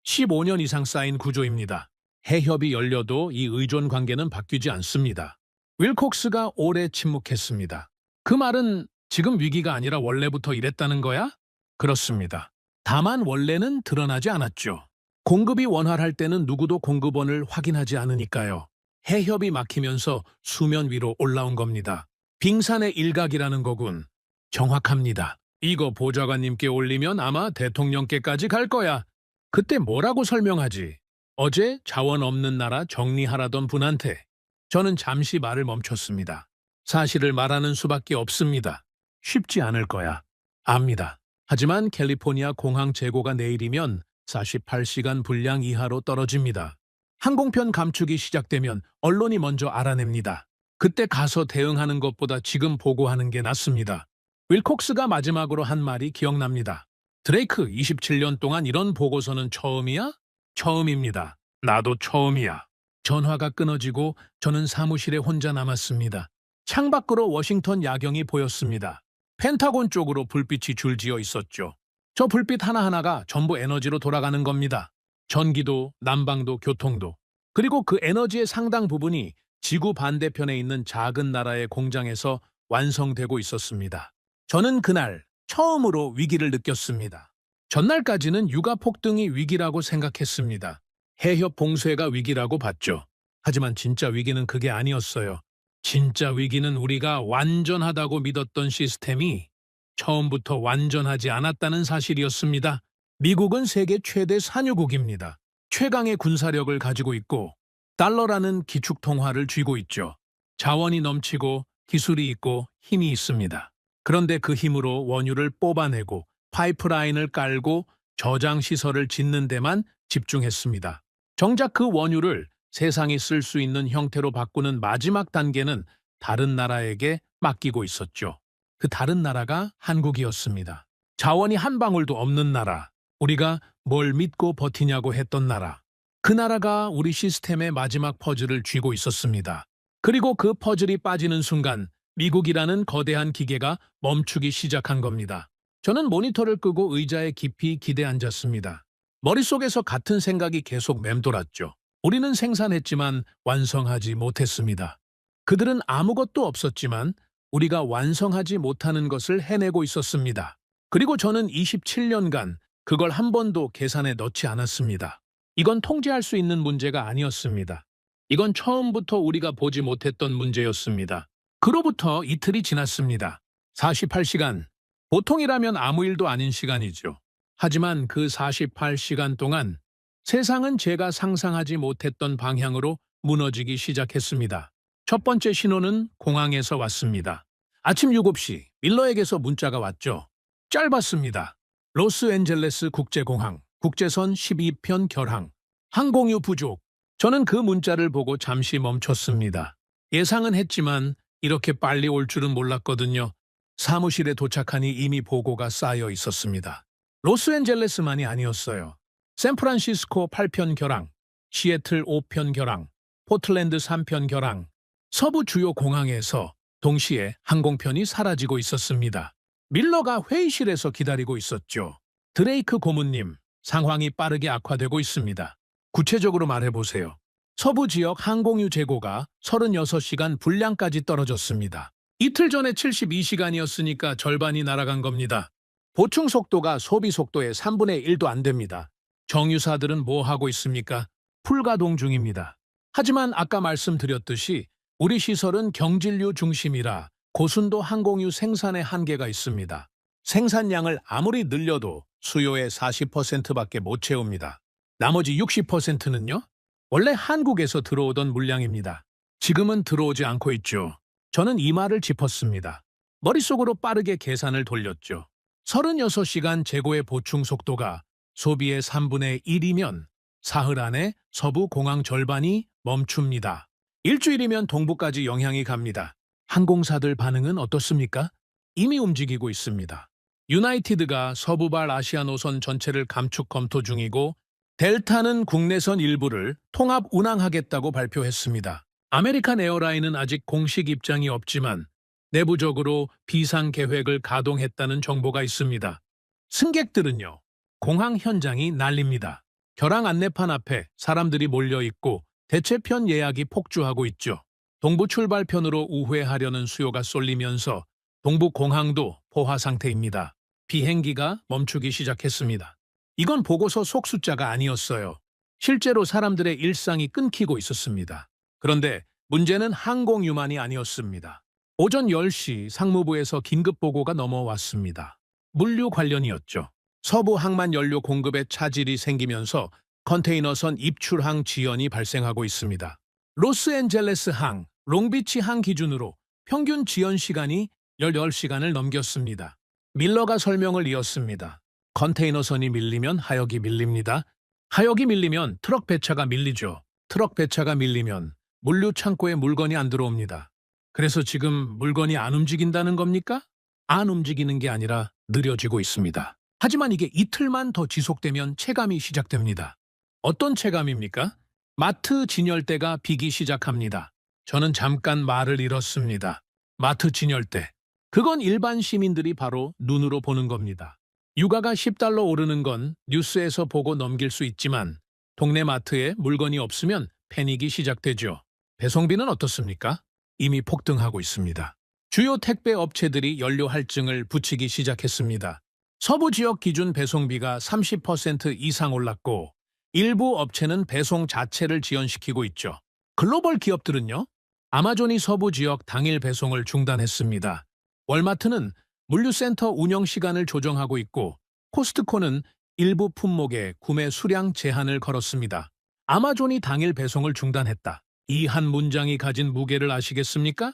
15년 이상 쌓인 구조입니다. 해협이 열려도 이 의존 관계는 바뀌지 않습니다. 윌콕스가 오래 침묵했습니다. 그 말은 지금 위기가 아니라 원래부터 이랬다는 거야? 그렇습니다. 다만 원래는 드러나지 않았죠. 공급이 원활할 때는 누구도 공급원을 확인하지 않으니까요. 해협이 막히면서 수면 위로 올라온 겁니다. 빙산의 일각이라는 거군. 정확합니다. 이거 보좌관님께 올리면 아마 대통령께까지 갈 거야. 그때 뭐라고 설명하지? 어제 자원 없는 나라 정리하라던 분한테. 저는 잠시 말을 멈췄습니다. 사실을 말하는 수밖에 없습니다. 쉽지 않을 거야. 압니다. 하지만 캘리포니아 공항 재고가 내일이면 48시간 분량 이하로 떨어집니다. 항공편 감축이 시작되면 언론이 먼저 알아냅니다. 그때 가서 대응하는 것보다 지금 보고하는 게 낫습니다. 윌콕스가 마지막으로 한 말이 기억납니다. 드레이크, 27년 동안 이런 보고서는 처음이야? 처음입니다. 나도 처음이야. 전화가 끊어지고 저는 사무실에 혼자 남았습니다. 창밖으로 워싱턴 야경이 보였습니다. 펜타곤 쪽으로 불빛이 줄지어 있었죠. 저 불빛 하나하나가 전부 에너지로 돌아가는 겁니다. 전기도, 난방도, 교통도. 그리고 그 에너지의 상당 부분이 지구 반대편에 있는 작은 나라의 공장에서 완성되고 있었습니다. 저는 그날 처음으로 위기를 느꼈습니다. 전날까지는 육아 폭등이 위기라고 생각했습니다. 해협 봉쇄가 위기라고 봤죠. 하지만 진짜 위기는 그게 아니었어요. 진짜 위기는 우리가 완전하다고 믿었던 시스템이 처음부터 완전하지 않았다는 사실이었습니다. 미국은 세계 최대 산유국입니다. 최강의 군사력을 가지고 있고 달러라는 기축통화를 쥐고 있죠. 자원이 넘치고 기술이 있고 힘이 있습니다. 그런데 그 힘으로 원유를 뽑아내고 파이프라인을 깔고 저장시설을 짓는 데만 집중했습니다. 정작 그 원유를 세상이 쓸 수 있는 형태로 바꾸는 마지막 단계는 다른 나라에게 맡기고 있었죠. 그 다른 나라가 한국이었습니다. 자원이 한 방울도 없는 나라, 우리가 뭘 믿고 버티냐고 했던 나라. 그 나라가 우리 시스템의 마지막 퍼즐을 쥐고 있었습니다. 그리고 그 퍼즐이 빠지는 순간 미국이라는 거대한 기계가 멈추기 시작한 겁니다. 저는 모니터를 끄고 의자에 깊이 기대 앉았습니다. 머릿속에서 같은 생각이 계속 맴돌았죠. 우리는 생산했지만 완성하지 못했습니다. 그들은 아무것도 없었지만 우리가 완성하지 못하는 것을 해내고 있었습니다. 그리고 저는 27년간 그걸 한 번도 계산에 넣지 않았습니다. 이건 통제할 수 있는 문제가 아니었습니다. 이건 처음부터 우리가 보지 못했던 문제였습니다. 그로부터 이틀이 지났습니다. 48시간. 보통이라면 아무 일도 아닌 시간이죠. 하지만 그 48시간 동안 세상은 제가 상상하지 못했던 방향으로 무너지기 시작했습니다. 첫 번째 신호는 공항에서 왔습니다. 아침 7시 밀러에게서 문자가 왔죠. 짧았습니다. 로스앤젤레스 국제공항, 국제선 12편 결항, 항공유 부족. 저는 그 문자를 보고 잠시 멈췄습니다. 예상은 했지만 이렇게 빨리 올 줄은 몰랐거든요. 사무실에 도착하니 이미 보고가 쌓여 있었습니다. 로스앤젤레스만이 아니었어요. 샌프란시스코 8편 결항, 시애틀 5편 결항, 포틀랜드 3편 결항, 서부 주요 공항에서 동시에 항공편이 사라지고 있었습니다. 밀러가 회의실에서 기다리고 있었죠. 드레이크 고문님, 상황이 빠르게 악화되고 있습니다. 구체적으로 말해보세요. 서부 지역 항공유 재고가 36시간 분량까지 떨어졌습니다. 이틀 전에 72시간이었으니까 절반이 날아간 겁니다. 보충 속도가 소비 속도의 3분의 1도 안 됩니다. 정유사들은 뭐 하고 있습니까? 풀가동 중입니다. 하지만 아까 말씀드렸듯이 우리 시설은 경질유 중심이라 고순도 항공유 생산에 한계가 있습니다. 생산량을 아무리 늘려도 수요의 40%밖에 못 채웁니다. 나머지 60%는요? 원래 한국에서 들어오던 물량입니다. 지금은 들어오지 않고 있죠. 저는 이 말을 짚었습니다. 머릿속으로 빠르게 계산을 돌렸죠. 36시간 재고의 보충 속도가 소비의 3분의 1이면 사흘 안에 서부 공항 절반이 멈춥니다. 일주일이면 동부까지 영향이 갑니다. 항공사들 반응은 어떻습니까? 이미 움직이고 있습니다. 유나이티드가 서부발 아시아 노선 전체를 감축 검토 중이고 델타는 국내선 일부를 통합 운항하겠다고 발표했습니다. 아메리칸 에어라인은 아직 공식 입장이 없지만 내부적으로 비상 계획을 가동했다는 정보가 있습니다. 승객들은요, 공항 현장이 난립니다. 결항 안내판 앞에 사람들이 몰려있고 대체편 예약이 폭주하고 있죠. 동부 출발편으로 우회하려는 수요가 쏠리면서 동부 공항도 포화 상태입니다. 비행기가 멈추기 시작했습니다. 이건 보고서 속 숫자가 아니었어요. 실제로 사람들의 일상이 끊기고 있었습니다. 그런데 문제는 항공유만이 아니었습니다. 오전 10시 상무부에서 긴급 보고가 넘어왔습니다. 물류 관련이었죠. 서부 항만 연료 공급에 차질이 생기면서 컨테이너선 입출항 지연이 발생하고 있습니다. 로스앤젤레스 항, 롱비치 항 기준으로 평균 지연 시간이 18시간을 넘겼습니다. 밀러가 설명을 이었습니다. 컨테이너선이 밀리면 하역이 밀립니다. 하역이 밀리면 트럭 배차가 밀리죠. 트럭 배차가 밀리면 물류 창고에 물건이 안 들어옵니다. 그래서 지금 물건이 안 움직인다는 겁니까? 안 움직이는 게 아니라 느려지고 있습니다. 하지만 이게 이틀만 더 지속되면 체감이 시작됩니다. 어떤 체감입니까? 마트 진열대가 비기 시작합니다. 저는 잠깐 말을 잃었습니다. 마트 진열대. 그건 일반 시민들이 바로 눈으로 보는 겁니다. 유가가 $10 오르는 건 뉴스에서 보고 넘길 수 있지만 동네 마트에 물건이 없으면 패닉이 시작되죠. 배송비는 어떻습니까? 이미 폭등하고 있습니다. 주요 택배 업체들이 연료 할증을 붙이기 시작했습니다. 서부 지역 기준 배송비가 30% 이상 올랐고 일부 업체는 배송 자체를 지연시키고 있죠. 글로벌 기업들은요? 아마존이 서부 지역 당일 배송을 중단했습니다. 월마트는 물류센터 운영 시간을 조정하고 있고 코스트코는 일부 품목의 구매 수량 제한을 걸었습니다. 아마존이 당일 배송을 중단했다. 이 한 문장이 가진 무게를 아시겠습니까?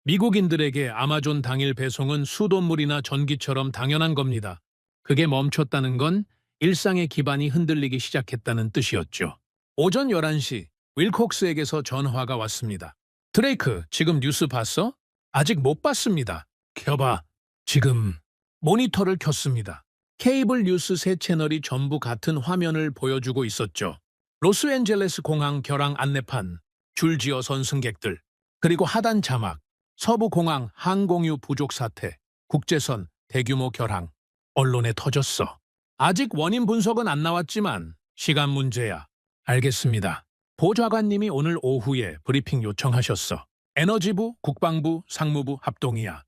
미국인들에게 아마존 당일 배송은 수돗물이나 전기처럼 당연한 겁니다. 그게 멈췄다는 건 일상의 기반이 흔들리기 시작했다는 뜻이었죠. 오전 11시 윌콕스에게서 전화가 왔습니다. 드레이크, 지금 뉴스 봤어? 아직 못 봤습니다. 켜봐. 지금 모니터를 켰습니다. 케이블 뉴스 세 채널이 전부 같은 화면을 보여주고 있었죠. 로스앤젤레스 공항 결항 안내판, 줄지어 선 승객들, 그리고 하단 자막, 서부 공항 항공유 부족 사태, 국제선 대규모 결항. 언론에 터졌어. 아직 원인 분석은 안 나왔지만 시간 문제야. 알겠습니다. 보좌관님이 오늘 오후에 브리핑 요청하셨어. 에너지부, 국방부, 상무부 합동이야.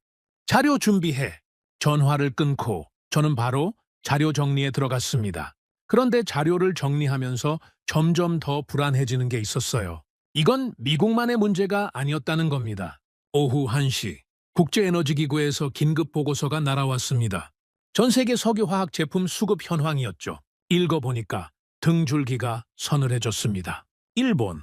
자료 준비해. 전화를 끊고 저는 바로 자료 정리에 들어갔습니다. 그런데 자료를 정리하면서 점점 더 불안해지는 게 있었어요. 이건 미국만의 문제가 아니었다는 겁니다. 오후 1시 국제에너지기구에서 긴급 보고서가 날아왔습니다. 전 세계 석유화학 제품 수급 현황이었죠. 읽어보니까 등줄기가 서늘해졌습니다. 일본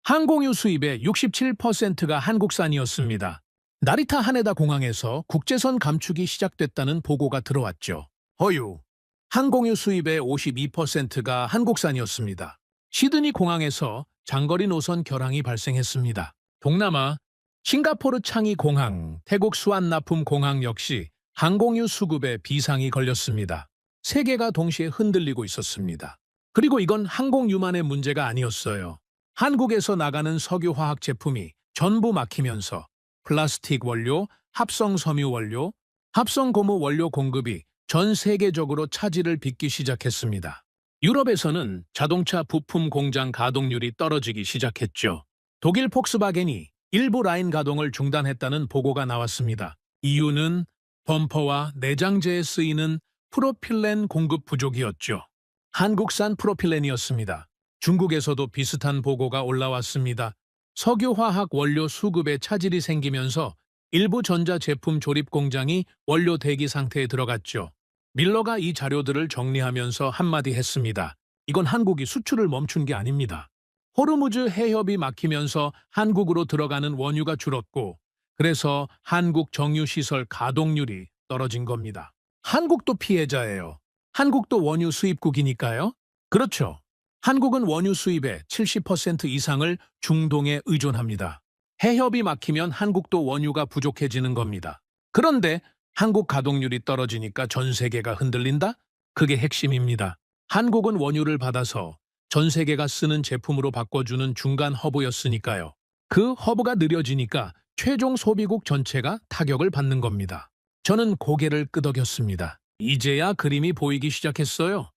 항공유 수입의 67%가 한국산이었습니다. 나리타 하네다 공항에서 국제선 감축이 시작됐다는 보고가 들어왔죠. 허유 항공유 수입의 52%가 한국산이었습니다. 시드니 공항에서 장거리 노선 결항이 발생했습니다. 동남아 싱가포르 창이 공항, 태국 수완나품 공항 역시 항공유 수급에 비상이 걸렸습니다. 세계가 동시에 흔들리고 있었습니다. 그리고 이건 항공유만의 문제가 아니었어요. 한국에서 나가는 석유화학 제품이 전부 막히면서 플라스틱 원료, 합성 섬유 원료, 합성 고무 원료 공급이 전 세계적으로 차질을 빚기 시작했습니다. 유럽에서는 자동차 부품 공장 가동률이 떨어지기 시작했죠. 독일 폭스바겐이 일부 라인 가동을 중단했다는 보고가 나왔습니다. 이유는 범퍼와 내장재에 쓰이는 프로필렌 공급 부족이었죠. 한국산 프로필렌이었습니다. 중국에서도 비슷한 보고가 올라왔습니다. 석유화학 원료 수급에 차질이 생기면서 일부 전자제품 조립 공장이 원료 대기 상태에 들어갔죠. 밀러가 이 자료들을 정리하면서 한마디 했습니다. 이건 한국이 수출을 멈춘 게 아닙니다. 호르무즈 해협이 막히면서 한국으로 들어가는 원유가 줄었고 그래서 한국 정유시설 가동률이 떨어진 겁니다. 한국도 피해자예요. 한국도 원유 수입국이니까요. 그렇죠. 한국은 원유 수입의 70% 이상을 중동에 의존합니다. 해협이 막히면 한국도 원유가 부족해지는 겁니다. 그런데 한국 가동률이 떨어지니까 전 세계가 흔들린다? 그게 핵심입니다. 한국은 원유를 받아서 전 세계가 쓰는 제품으로 바꿔주는 중간 허브였으니까요. 그 허브가 느려지니까 최종 소비국 전체가 타격을 받는 겁니다. 저는 고개를 끄덕였습니다. 이제야 그림이 보이기 시작했어요.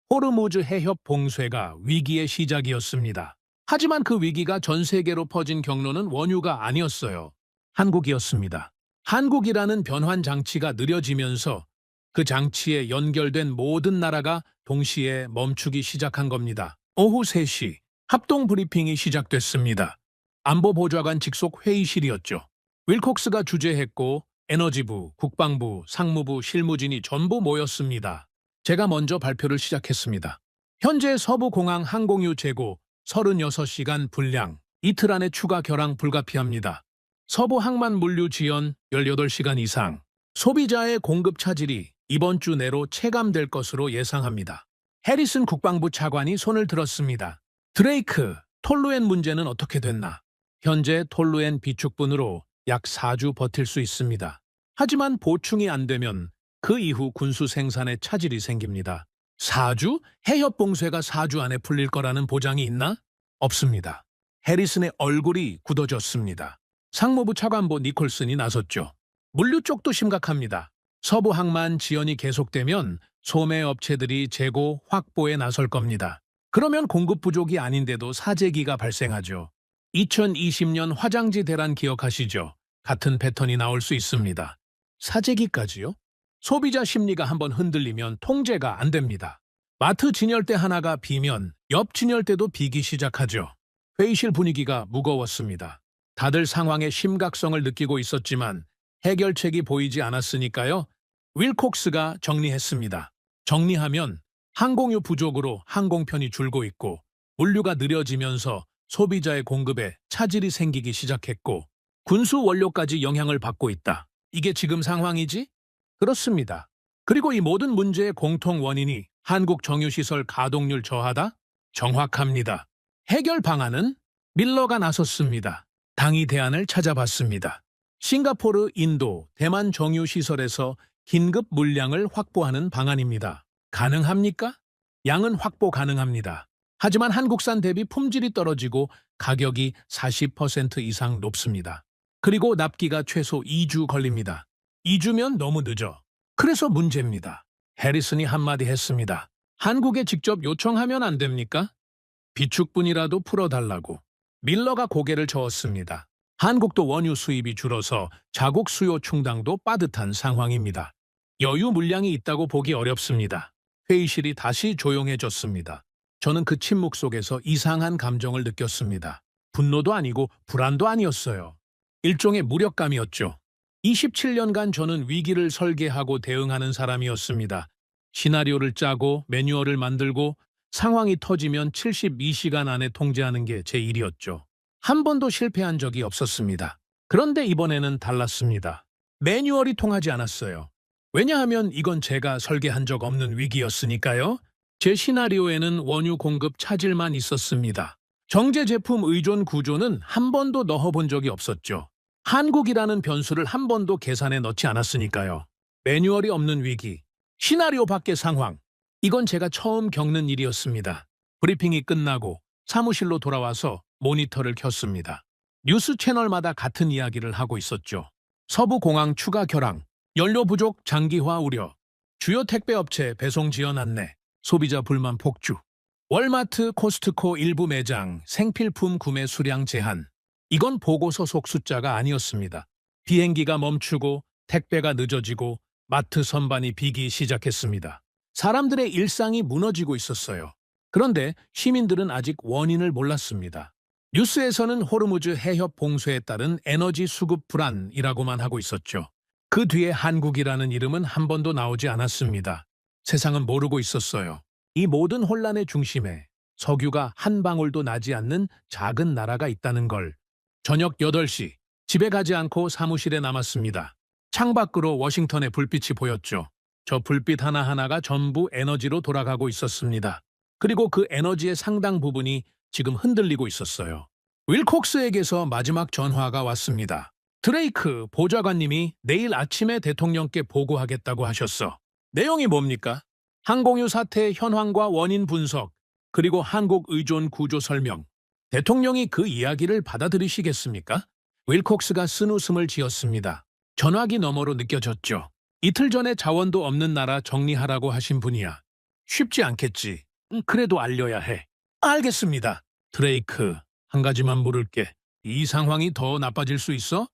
호르무즈 해협 봉쇄가 위기의 시작이었습니다. 하지만 그 위기가 전 세계로 퍼진 경로는 원유가 아니었어요. 한국이었습니다. 한국이라는 변환 장치가 느려지면서 그 장치에 연결된 모든 나라가 동시에 멈추기 시작한 겁니다. 오후 3시 합동 브리핑이 시작됐습니다. 안보보좌관 직속 회의실이었죠. 윌콕스가 주재했고 에너지부, 국방부, 상무부, 실무진이 전부 모였습니다. 제가 먼저 발표를 시작했습니다. 현재 서부공항 항공유 재고 36시간 분량, 이틀 안에 추가 결항 불가피합니다. 서부 항만 물류 지연 18시간 이상, 소비자의 공급 차질이 이번 주 내로 체감될 것으로 예상합니다. 해리슨 국방부 차관이 손을 들었습니다. 드레이크, 톨루엔 문제는 어떻게 됐나? 현재 톨루엔 비축분으로 약 4주 버틸 수 있습니다. 하지만 보충이 안 되면 그 이후 군수 생산에 차질이 생깁니다. 4주? 해협 봉쇄가 4주 안에 풀릴 거라는 보장이 있나? 없습니다. 해리슨의 얼굴이 굳어졌습니다. 상무부 차관보 니콜슨이 나섰죠. 물류 쪽도 심각합니다. 서부 항만 지연이 계속되면 소매 업체들이 재고 확보에 나설 겁니다. 그러면 공급 부족이 아닌데도 사재기가 발생하죠. 2020년 화장지 대란 기억하시죠? 같은 패턴이 나올 수 있습니다. 사재기까지요? 소비자 심리가 한번 흔들리면 통제가 안 됩니다. 마트 진열대 하나가 비면 옆 진열대도 비기 시작하죠. 회의실 분위기가 무거웠습니다. 다들 상황의 심각성을 느끼고 있었지만 해결책이 보이지 않았으니까요. 윌콕스가 정리했습니다. 정리하면 항공유 부족으로 항공편이 줄고 있고 물류가 느려지면서 소비자의 공급에 차질이 생기기 시작했고 군수 원료까지 영향을 받고 있다. 이게 지금 상황이지? 그렇습니다. 그리고 이 모든 문제의 공통 원인이 한국 정유시설 가동률 저하다? 정확합니다. 해결 방안은 밀러가 나섰습니다. 당이 대안을 찾아봤습니다. 싱가포르, 인도, 대만 정유시설에서 긴급 물량을 확보하는 방안입니다. 가능합니까? 양은 확보 가능합니다. 하지만 한국산 대비 품질이 떨어지고 가격이 40% 이상 높습니다. 그리고 납기가 최소 2주 걸립니다. 2주면 너무 늦어. 그래서 문제입니다. 해리슨이 한마디 했습니다. 한국에 직접 요청하면 안 됩니까? 비축분이라도 풀어달라고. 밀러가 고개를 저었습니다. 한국도 원유 수입이 줄어서 자국 수요 충당도 빠듯한 상황입니다. 여유 물량이 있다고 보기 어렵습니다. 회의실이 다시 조용해졌습니다. 저는 그 침묵 속에서 이상한 감정을 느꼈습니다. 분노도 아니고 불안도 아니었어요. 일종의 무력감이었죠. 27년간 저는 위기를 설계하고 대응하는 사람이었습니다. 시나리오를 짜고 매뉴얼을 만들고 상황이 터지면 72시간 안에 통제하는 게 제 일이었죠. 한 번도 실패한 적이 없었습니다. 그런데 이번에는 달랐습니다. 매뉴얼이 통하지 않았어요. 왜냐하면 이건 제가 설계한 적 없는 위기였으니까요. 제 시나리오에는 원유 공급 차질만 있었습니다. 정제 제품 의존 구조는 한 번도 넣어본 적이 없었죠. 한국이라는 변수를 한 번도 계산에 넣지 않았으니까요. 매뉴얼이 없는 위기, 시나리오 밖의 상황, 이건 제가 처음 겪는 일이었습니다. 브리핑이 끝나고 사무실로 돌아와서 모니터를 켰습니다. 뉴스 채널마다 같은 이야기를 하고 있었죠. 서부 공항 추가 결항, 연료 부족 장기화 우려, 주요 택배업체 배송 지연 안내, 소비자 불만 폭주, 월마트, 코스트코 일부 매장 생필품 구매 수량 제한. 이건 보고서 속 숫자가 아니었습니다. 비행기가 멈추고 택배가 늦어지고 마트 선반이 비기 시작했습니다. 사람들의 일상이 무너지고 있었어요. 그런데 시민들은 아직 원인을 몰랐습니다. 뉴스에서는 호르무즈 해협 봉쇄에 따른 에너지 수급 불안이라고만 하고 있었죠. 그 뒤에 한국이라는 이름은 한 번도 나오지 않았습니다. 세상은 모르고 있었어요. 이 모든 혼란의 중심에 석유가 한 방울도 나지 않는 작은 나라가 있다는 걸. 저녁 8시, 집에 가지 않고 사무실에 남았습니다. 창밖으로 워싱턴의 불빛이 보였죠. 저 불빛 하나하나가 전부 에너지로 돌아가고 있었습니다. 그리고 그 에너지의 상당 부분이 지금 흔들리고 있었어요. 윌콕스에게서 마지막 전화가 왔습니다. 드레이크 보좌관님이 내일 아침에 대통령께 보고하겠다고 하셨어. 내용이 뭡니까? 항공유 사태 현황과 원인 분석, 그리고 한국 의존 구조 설명. 대통령이 그 이야기를 받아들이시겠습니까? 윌콕스가 쓴웃음을 지었습니다. 전화기 너머로 느껴졌죠. 이틀 전에 자원도 없는 나라 정리하라고 하신 분이야. 쉽지 않겠지. 그래도 알려야 해. 알겠습니다. 드레이크, 한 가지만 물을게. 이 상황이 더 나빠질 수 있어?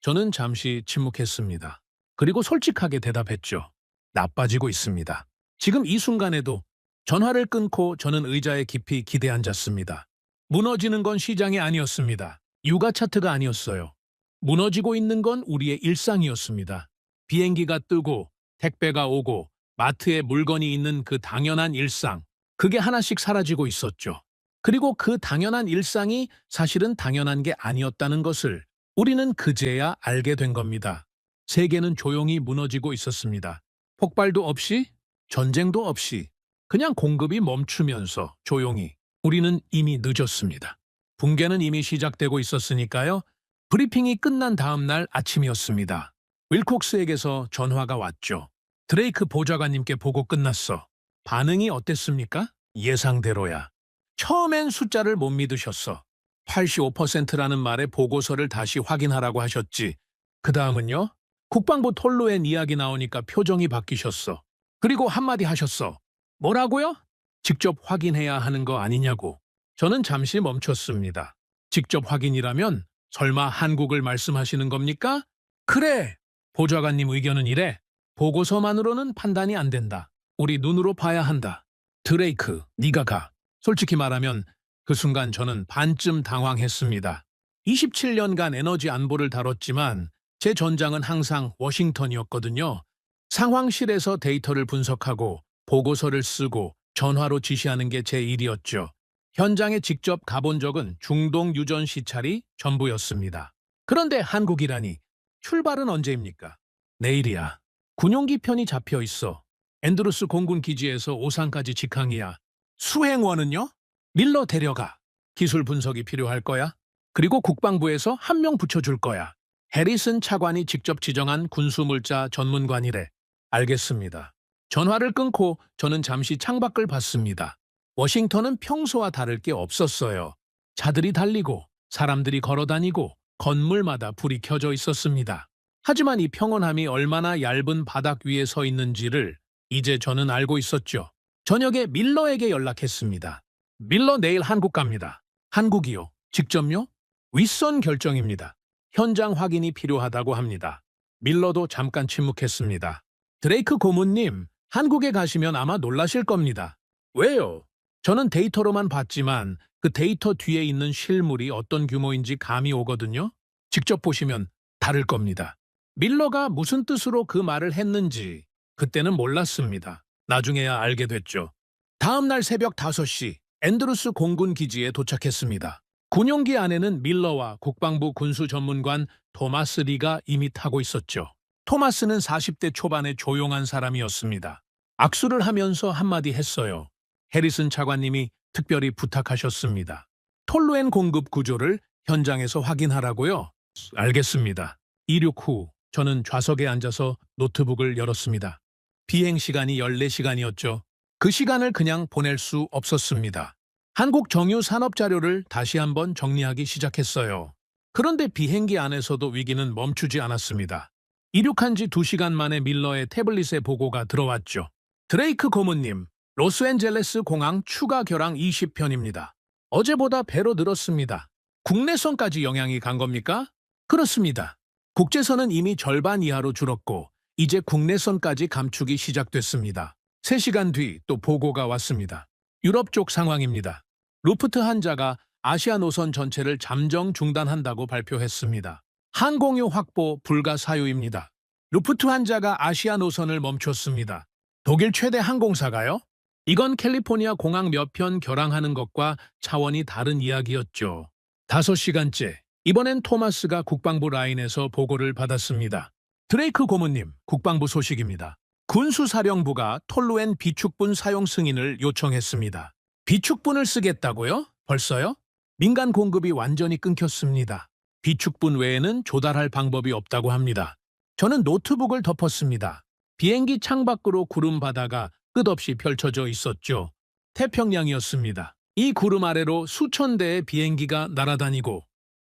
저는 잠시 침묵했습니다. 그리고 솔직하게 대답했죠. 나빠지고 있습니다. 지금 이 순간에도 전화를 끊고 저는 의자에 깊이 기대 앉았습니다. 무너지는 건 시장이 아니었습니다. 유가 차트가 아니었어요. 무너지고 있는 건 우리의 일상이었습니다. 비행기가 뜨고 택배가 오고 마트에 물건이 있는 그 당연한 일상. 그게 하나씩 사라지고 있었죠. 그리고 그 당연한 일상이 사실은 당연한 게 아니었다는 것을 우리는 그제야 알게 된 겁니다. 세계는 조용히 무너지고 있었습니다. 폭발도 없이, 전쟁도 없이, 그냥 공급이 멈추면서 조용히. 우리는 이미 늦었습니다. 붕괴는 이미 시작되고 있었으니까요. 브리핑이 끝난 다음 날 아침이었습니다. 윌콕스에게서 전화가 왔죠. 드레이크 보좌관님께 보고 끝났어. 반응이 어땠습니까? 예상대로야. 처음엔 숫자를 못 믿으셨어. 85%라는 말에 보고서를 다시 확인하라고 하셨지. 그 다음은요? 국방부 톨로엔 이야기 나오니까 표정이 바뀌셨어. 그리고 한마디 하셨어. 뭐라고요? 직접 확인해야 하는 거 아니냐고. 저는 잠시 멈췄습니다. 직접 확인이라면 설마 한국을 말씀하시는 겁니까? 그래. 보좌관님 의견은 이래. 보고서만으로는 판단이 안 된다. 우리 눈으로 봐야 한다. 드레이크, 네가 가. 솔직히 말하면 그 순간 저는 반쯤 당황했습니다. 27년간 에너지 안보를 다뤘지만 제 전장은 항상 워싱턴이었거든요. 상황실에서 데이터를 분석하고 보고서를 쓰고 전화로 지시하는 게 제 일이었죠. 현장에 직접 가본 적은 중동 유전 시찰이 전부였습니다. 그런데 한국이라니, 출발은 언제입니까? 내일이야. 군용기 편이 잡혀 있어. 앤드루스 공군 기지에서 오산까지 직항이야. 수행원은요? 밀러 데려가. 기술 분석이 필요할 거야. 그리고 국방부에서 한 명 붙여줄 거야. 해리슨 차관이 직접 지정한 군수물자 전문관이래. 알겠습니다. 전화를 끊고 저는 잠시 창밖을 봤습니다. 워싱턴은 평소와 다를 게 없었어요. 차들이 달리고 사람들이 걸어다니고 건물마다 불이 켜져 있었습니다. 하지만 이 평온함이 얼마나 얇은 바닥 위에 서 있는지를 이제 저는 알고 있었죠. 저녁에 밀러에게 연락했습니다. 밀러 내일 한국 갑니다. 한국이요? 직접요? 윗선 결정입니다. 현장 확인이 필요하다고 합니다. 밀러도 잠깐 침묵했습니다. 드레이크 고문님, 한국에 가시면 아마 놀라실 겁니다. 왜요? 저는 데이터로만 봤지만 그 데이터 뒤에 있는 실물이 어떤 규모인지 감이 오거든요. 직접 보시면 다를 겁니다. 밀러가 무슨 뜻으로 그 말을 했는지 그때는 몰랐습니다. 나중에야 알게 됐죠. 다음 날 새벽 5시 앤드루스 공군 기지에 도착했습니다. 군용기 안에는 밀러와 국방부 군수 전문관 토마스 리가 이미 타고 있었죠. 토마스는 40대 초반의 조용한 사람이었습니다. 악수를 하면서 한마디 했어요. 해리슨 차관님이 특별히 부탁하셨습니다. 톨루엔 공급 구조를 현장에서 확인하라고요? 알겠습니다. 이륙 후 저는 좌석에 앉아서 노트북을 열었습니다. 비행 시간이 14시간이었죠. 그 시간을 그냥 보낼 수 없었습니다. 한국 정유 산업 자료를 다시 한번 정리하기 시작했어요. 그런데 비행기 안에서도 위기는 멈추지 않았습니다. 이륙한 지 2시간 만에 밀러의 태블릿에 보고가 들어왔죠. 드레이크 고문님, 로스앤젤레스 공항 추가 결항 20편입니다. 어제보다 배로 늘었습니다. 국내선까지 영향이 간 겁니까? 그렇습니다. 국제선은 이미 절반 이하로 줄었고 이제 국내선까지 감축이 시작됐습니다. 3시간 뒤 또 보고가 왔습니다. 유럽 쪽 상황입니다. 루프트한자가 아시아 노선 전체를 잠정 중단한다고 발표했습니다. 항공유 확보 불가 사유입니다. 루프트한자가 아시아 노선을 멈췄습니다. 독일 최대 항공사가요? 이건 캘리포니아 공항 몇 편 결항하는 것과 차원이 다른 이야기였죠. 5시간째, 이번엔 토마스가 국방부 라인에서 보고를 받았습니다. 드레이크 고문님, 국방부 소식입니다. 군수사령부가 톨루엔 비축분 사용 승인을 요청했습니다. 비축분을 쓰겠다고요? 벌써요? 민간 공급이 완전히 끊겼습니다. 비축분 외에는 조달할 방법이 없다고 합니다. 저는 노트북을 덮었습니다. 비행기 창밖으로 구름 바다가 끝없이 펼쳐져 있었죠. 태평양이었습니다. 이 구름 아래로 수천 대의 비행기가 날아다니고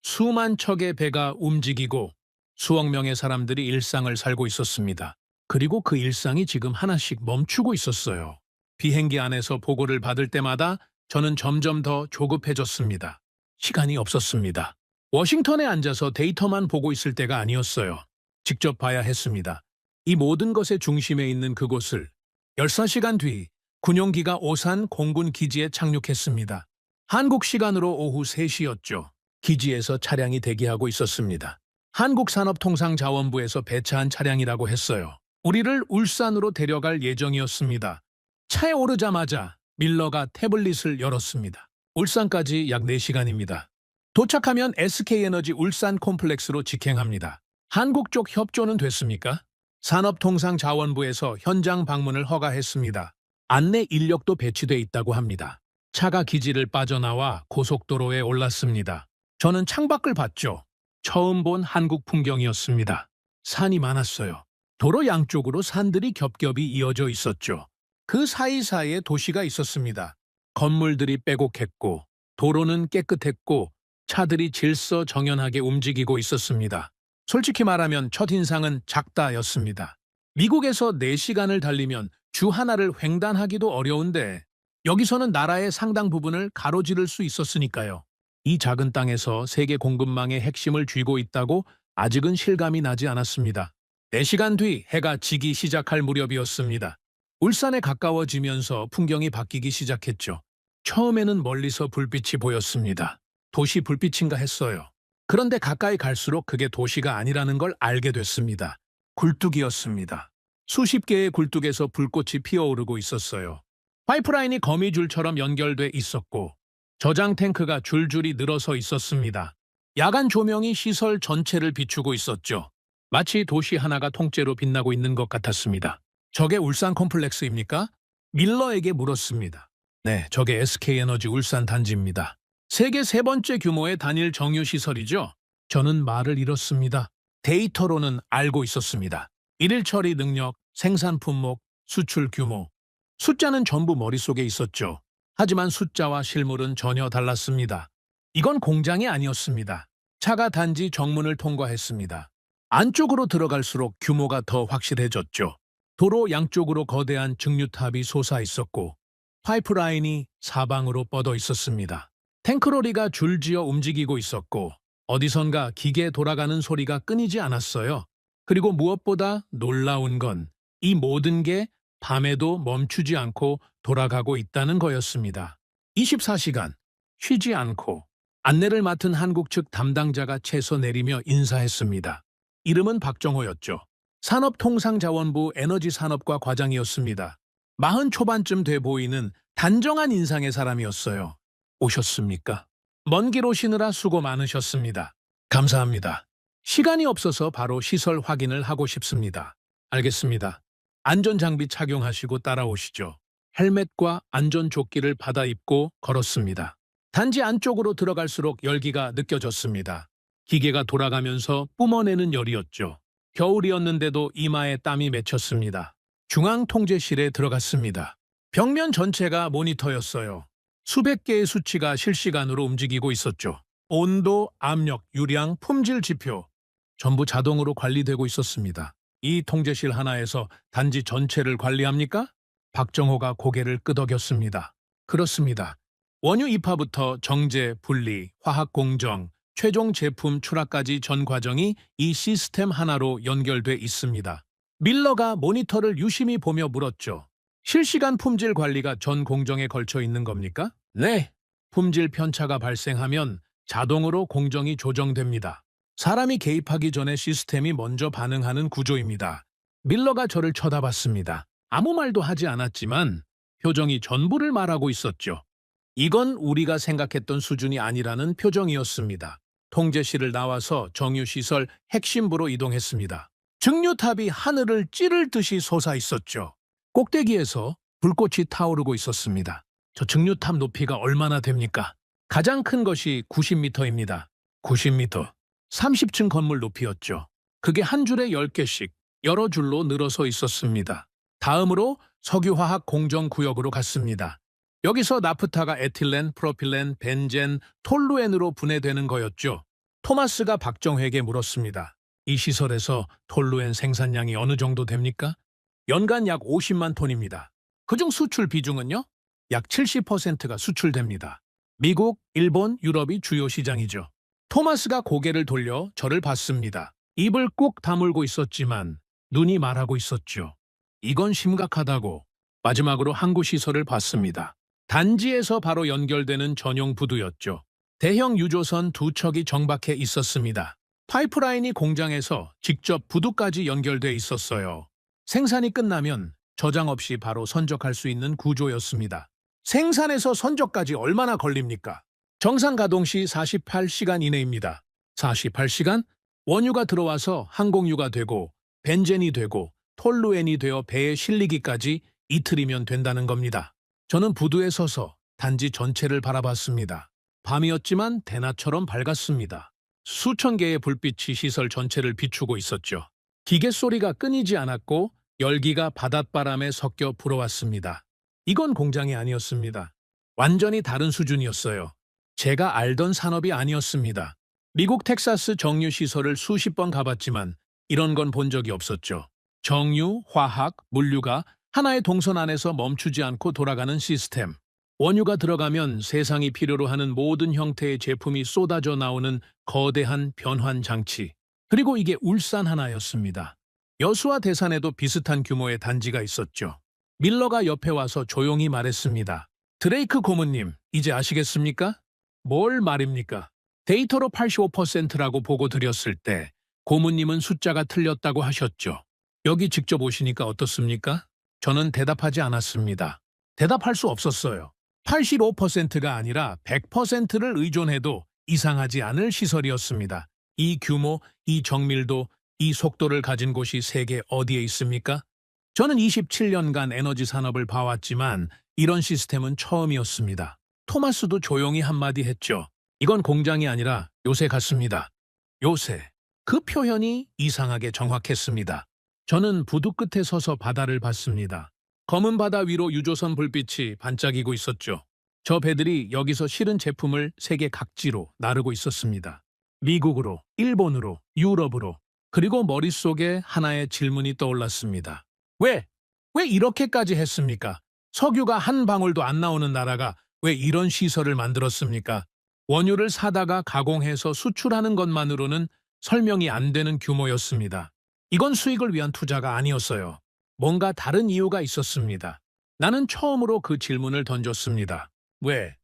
수만 척의 배가 움직이고 수억 명의 사람들이 일상을 살고 있었습니다. 그리고 그 일상이 지금 하나씩 멈추고 있었어요. 비행기 안에서 보고를 받을 때마다 저는 점점 더 조급해졌습니다. 시간이 없었습니다. 워싱턴에 앉아서 데이터만 보고 있을 때가 아니었어요. 직접 봐야 했습니다. 이 모든 것의 중심에 있는 그곳을 14시간 뒤 군용기가 오산 공군 기지에 착륙했습니다. 한국 시간으로 오후 3시였죠. 기지에서 차량이 대기하고 있었습니다. 한국산업통상자원부에서 배차한 차량이라고 했어요. 우리를 울산으로 데려갈 예정이었습니다. 차에 오르자마자 밀러가 태블릿을 열었습니다. 울산까지 약 4시간입니다. 도착하면 SK에너지 울산 콤플렉스로 직행합니다. 한국 쪽 협조는 됐습니까? 산업통상자원부에서 현장 방문을 허가했습니다. 안내 인력도 배치돼 있다고 합니다. 차가 기지를 빠져나와 고속도로에 올랐습니다. 저는 창밖을 봤죠. 처음 본 한국 풍경이었습니다. 산이 많았어요. 도로 양쪽으로 산들이 겹겹이 이어져 있었죠. 그 사이사이에 도시가 있었습니다. 건물들이 빼곡했고 도로는 깨끗했고 차들이 질서정연하게 움직이고 있었습니다. 솔직히 말하면 첫인상은 작다였습니다. 미국에서 4시간을 달리면 주 하나를 횡단하기도 어려운데 여기서는 나라의 상당 부분을 가로지를 수 있었으니까요. 이 작은 땅에서 세계 공급망의 핵심을 쥐고 있다고 아직은 실감이 나지 않았습니다. 4시간 뒤 해가 지기 시작할 무렵이었습니다. 울산에 가까워지면서 풍경이 바뀌기 시작했죠. 처음에는 멀리서 불빛이 보였습니다. 도시 불빛인가 했어요. 그런데 가까이 갈수록 그게 도시가 아니라는 걸 알게 됐습니다. 굴뚝이었습니다. 수십 개의 굴뚝에서 불꽃이 피어오르고 있었어요. 파이프라인이 거미줄처럼 연결돼 있었고 저장 탱크가 줄줄이 늘어서 있었습니다. 야간 조명이 시설 전체를 비추고 있었죠. 마치 도시 하나가 통째로 빛나고 있는 것 같았습니다. 저게 울산 콤플렉스입니까? 밀러에게 물었습니다. 네, 저게 SK에너지 울산 단지입니다. 세계 3번째 규모의 단일 정유시설이죠. 저는 말을 잃었습니다. 데이터로는 알고 있었습니다. 일일 처리 능력, 생산 품목, 수출 규모. 숫자는 전부 머릿속에 있었죠. 하지만 숫자와 실물은 전혀 달랐습니다. 이건 공장이 아니었습니다. 차가 단지 정문을 통과했습니다. 안쪽으로 들어갈수록 규모가 더 확실해졌죠. 도로 양쪽으로 거대한 증류탑이 솟아 있었고 파이프라인이 사방으로 뻗어 있었습니다. 탱크로리가 줄지어 움직이고 있었고 어디선가 기계 돌아가는 소리가 끊이지 않았어요. 그리고 무엇보다 놀라운 건 이 모든 게 밤에도 멈추지 않고 돌아가고 있다는 거였습니다. 24시간 쉬지 않고 안내를 맡은 한국 측 담당자가 채서 내리며 인사했습니다. 이름은 박정호였죠. 산업통상자원부 에너지산업과 과장이었습니다. 40 초반쯤 돼 보이는 단정한 인상의 사람이었어요. 오셨습니까? 먼 길 오시느라 수고 많으셨습니다. 감사합니다. 시간이 없어서 바로 시설 확인을 하고 싶습니다. 알겠습니다. 안전장비 착용하시고 따라오시죠. 헬멧과 안전조끼를 받아 입고 걸었습니다. 단지 안쪽으로 들어갈수록 열기가 느껴졌습니다. 기계가 돌아가면서 뿜어내는 열이었죠. 겨울이었는데도 이마에 땀이 맺혔습니다. 중앙통제실에 들어갔습니다. 벽면 전체가 모니터였어요. 수백 개의 수치가 실시간으로 움직이고 있었죠. 온도, 압력, 유량, 품질 지표 전부 자동으로 관리되고 있었습니다. 이 통제실 하나에서 단지 전체를 관리합니까? 박정호가 고개를 끄덕였습니다. 그렇습니다. 원유 입하부터 정제, 분리, 화학 공정, 최종 제품 출하까지 전 과정이 이 시스템 하나로 연결돼 있습니다. 밀러가 모니터를 유심히 보며 물었죠. 실시간 품질 관리가 전 공정에 걸쳐 있는 겁니까? 네. 품질 편차가 발생하면 자동으로 공정이 조정됩니다. 사람이 개입하기 전에 시스템이 먼저 반응하는 구조입니다. 밀러가 저를 쳐다봤습니다. 아무 말도 하지 않았지만 표정이 전부를 말하고 있었죠. 이건 우리가 생각했던 수준이 아니라는 표정이었습니다. 통제실을 나와서 정유시설 핵심부로 이동했습니다. 증류탑이 하늘을 찌를 듯이 솟아 있었죠. 꼭대기에서 불꽃이 타오르고 있었습니다. 저 증류탑 높이가 얼마나 됩니까? 가장 큰 것이 90m입니다. 90m. 30층 건물 높이였죠. 그게 한 줄에 10개씩 여러 줄로 늘어서 있었습니다. 다음으로 석유화학 공정구역으로 갔습니다. 여기서 나프타가 에틸렌, 프로필렌, 벤젠, 톨루엔으로 분해되는 거였죠. 토마스가 박정회에게 물었습니다. 이 시설에서 톨루엔 생산량이 어느 정도 됩니까? 연간 약 50만 톤입니다. 그중 수출 비중은요? 약 70%가 수출됩니다. 미국, 일본, 유럽이 주요 시장이죠. 토마스가 고개를 돌려 저를 봤습니다. 입을 꾹 다물고 있었지만 눈이 말하고 있었죠. 이건 심각하다고. 마지막으로 항구 시설을 봤습니다. 단지에서 바로 연결되는 전용 부두였죠. 대형 유조선 2척이 정박해 있었습니다. 파이프라인이 공장에서 직접 부두까지 연결돼 있었어요. 생산이 끝나면 저장 없이 바로 선적할 수 있는 구조였습니다. 생산에서 선적까지 얼마나 걸립니까? 정상 가동 시 48시간 이내입니다. 48시간? 원유가 들어와서 항공유가 되고 벤젠이 되고 톨루엔이 되어 배에 실리기까지 이틀이면 된다는 겁니다. 저는 부두에 서서 단지 전체를 바라봤습니다. 밤이었지만 대낮처럼 밝았습니다. 수천 개의 불빛이 시설 전체를 비추고 있었죠. 기계 소리가 끊이지 않았고 열기가 바닷바람에 섞여 불어왔습니다. 이건 공장이 아니었습니다. 완전히 다른 수준이었어요. 제가 알던 산업이 아니었습니다. 미국 텍사스 정유 시설을 수십 번 가봤지만 이런 건 본 적이 없었죠. 정유, 화학, 물류가 하나의 동선 안에서 멈추지 않고 돌아가는 시스템. 원유가 들어가면 세상이 필요로 하는 모든 형태의 제품이 쏟아져 나오는 거대한 변환 장치. 그리고 이게 울산 하나였습니다. 여수와 대산에도 비슷한 규모의 단지가 있었죠. 밀러가 옆에 와서 조용히 말했습니다. 드레이크 고문님, 이제 아시겠습니까? 뭘 말입니까? 데이터로 85%라고 보고 드렸을 때 고문님은 숫자가 틀렸다고 하셨죠. 여기 직접 오시니까 어떻습니까? 저는 대답하지 않았습니다. 대답할 수 없었어요. 85%가 아니라 100%를 의존해도 이상하지 않을 시설이었습니다. 이 규모, 이 정밀도, 이 속도를 가진 곳이 세계 어디에 있습니까? 저는 27년간 에너지 산업을 봐왔지만 이런 시스템은 처음이었습니다. 토마스도 조용히 한마디 했죠. 이건 공장이 아니라 요새 같습니다. 요새. 그 표현이 이상하게 정확했습니다. 저는 부두 끝에 서서 바다를 봤습니다. 검은 바다 위로 유조선 불빛이 반짝이고 있었죠. 저 배들이 여기서 실은 제품을 세계 각지로 나르고 있었습니다. 미국으로, 일본으로, 유럽으로. 그리고 머릿속에 하나의 질문이 떠올랐습니다. 왜 이렇게까지 했습니까? 석유가 한 방울도 안 나오는 나라가 왜 이런 시설을 만들었습니까? 원유를 사다가 가공해서 수출하는 것만으로는 설명이 안 되는 규모였습니다. 이건 수익을 위한 투자가 아니었어요. 뭔가 다른 이유가 있었습니다. 나는 처음으로 그 질문을 던졌습니다. 왜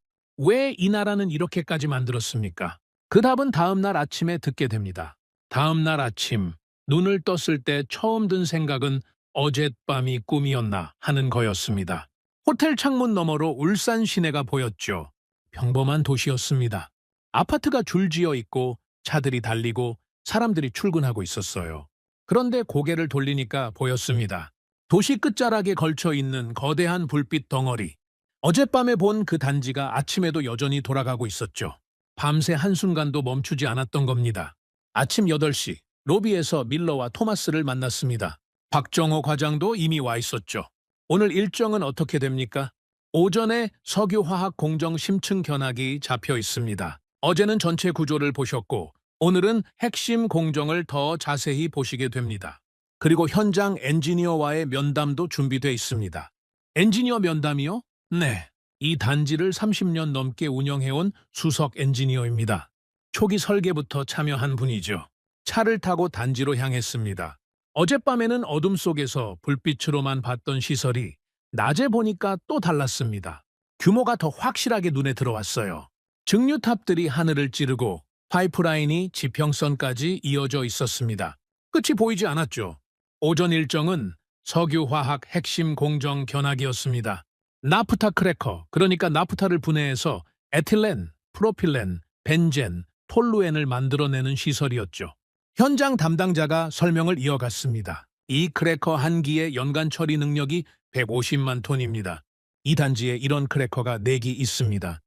이 나라는 이렇게까지 만들었습니까? 그 답은 다음 날 아침에 듣게 됩니다. 다음 날 아침, 눈을 떴을 때 처음 든 생각은 어젯밤이 꿈이었나 하는 거였습니다. 호텔 창문 너머로 울산 시내가 보였죠. 평범한 도시였습니다. 아파트가 줄지어 있고 차들이 달리고 사람들이 출근하고 있었어요. 그런데 고개를 돌리니까 보였습니다. 도시 끝자락에 걸쳐 있는 거대한 불빛 덩어리. 어젯밤에 본 그 단지가 아침에도 여전히 돌아가고 있었죠. 밤새 한순간도 멈추지 않았던 겁니다. 아침 8시, 로비에서 밀러와 토마스를 만났습니다. 박정호 과장도 이미 와 있었죠. 오늘 일정은 어떻게 됩니까? 오전에 석유화학 공정 심층 견학이 잡혀 있습니다. 어제는 전체 구조를 보셨고, 오늘은 핵심 공정을 더 자세히 보시게 됩니다. 그리고 현장 엔지니어와의 면담도 준비되어 있습니다. 엔지니어 면담이요? 네. 이 단지를 30년 넘게 운영해온 수석 엔지니어입니다. 초기 설계부터 참여한 분이죠. 차를 타고 단지로 향했습니다. 어젯밤에는 어둠 속에서 불빛으로만 봤던 시설이 낮에 보니까 또 달랐습니다. 규모가 더 확실하게 눈에 들어왔어요. 증류탑들이 하늘을 찌르고 파이프라인이 지평선까지 이어져 있었습니다. 끝이 보이지 않았죠. 오전 일정은 석유화학 핵심 공정 견학이었습니다. 나프타 크래커, 그러니까 나프타를 분해해서 에틸렌, 프로필렌, 벤젠, 톨루엔을 만들어내는 시설이었죠. 현장 담당자가 설명을 이어갔습니다. 이 크래커 한 기의 연간 처리 능력이 150만 톤입니다. 이 단지에 이런 크래커가 4기 있습니다.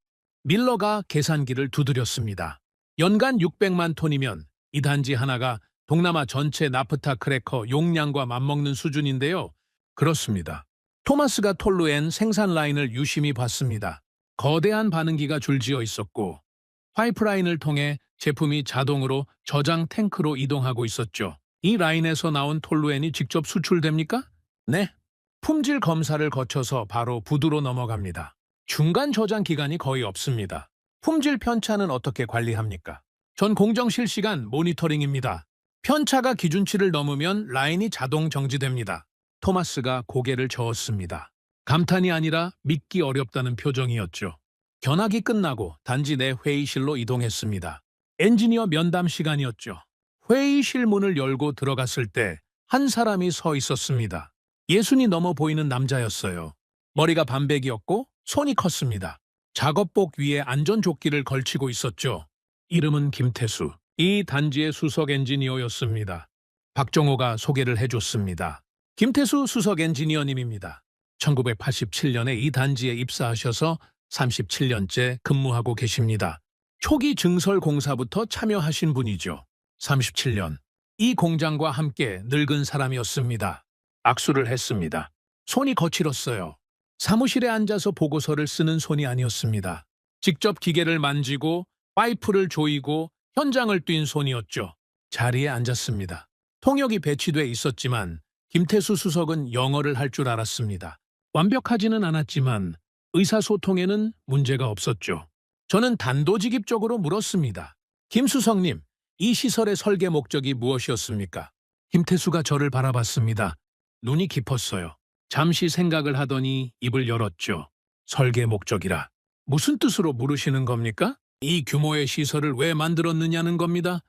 밀러가 계산기를 두드렸습니다. 연간 600만 톤이면 이 단지 하나가 동남아 전체 나프타 크래커 용량과 맞먹는 수준인데요. 그렇습니다. 토마스가 톨루엔 생산 라인을 유심히 봤습니다. 거대한 반응기가 줄지어 있었고 파이프라인을 통해 제품이 자동으로 저장 탱크로 이동하고 있었죠. 이 라인에서 나온 톨루엔이 직접 수출됩니까? 네. 품질 검사를 거쳐서 바로 부두로 넘어갑니다. 중간 저장 기간이 거의 없습니다. 품질 편차는 어떻게 관리합니까? 전 공정 실시간 모니터링입니다. 편차가 기준치를 넘으면 라인이 자동 정지됩니다. 토마스가 고개를 저었습니다. 감탄이 아니라 믿기 어렵다는 표정이었죠. 견학이 끝나고 단지 내 회의실로 이동했습니다. 엔지니어 면담 시간이었죠. 회의실 문을 열고 들어갔을 때 한 사람이 서 있었습니다. 예순이 넘어 보이는 남자였어요. 머리가 반백이었고 손이 컸습니다. 작업복 위에 안전조끼를 걸치고 있었죠. 이름은 김태수. 이 단지의 수석 엔지니어였습니다. 박정호가 소개를 해줬습니다. 김태수 수석 엔지니어님입니다. 1987년에 이 단지에 입사하셔서 37년째 근무하고 계십니다. 초기 증설 공사부터 참여하신 분이죠. 37년. 이 공장과 함께 늙은 사람이었습니다. 악수를 했습니다. 손이 거칠었어요. 사무실에 앉아서 보고서를 쓰는 손이 아니었습니다. 직접 기계를 만지고 파이프를 조이고 현장을 뛴 손이었죠. 자리에 앉았습니다. 통역이 배치돼 있었지만 김태수 수석은 영어를 할 줄 알았습니다. 완벽하지는 않았지만 의사소통에는 문제가 없었죠. 저는 단도직입적으로 물었습니다. 김 수석님, 이 시설의 설계 목적이 무엇이었습니까? 김태수가 저를 바라봤습니다. 눈이 깊었어요. 잠시 생각을 하더니 입을 열었죠. 설계 목적이라. 무슨 뜻으로 물으시는 겁니까? 이 규모의 시설을 왜 만들었느냐는 겁니다.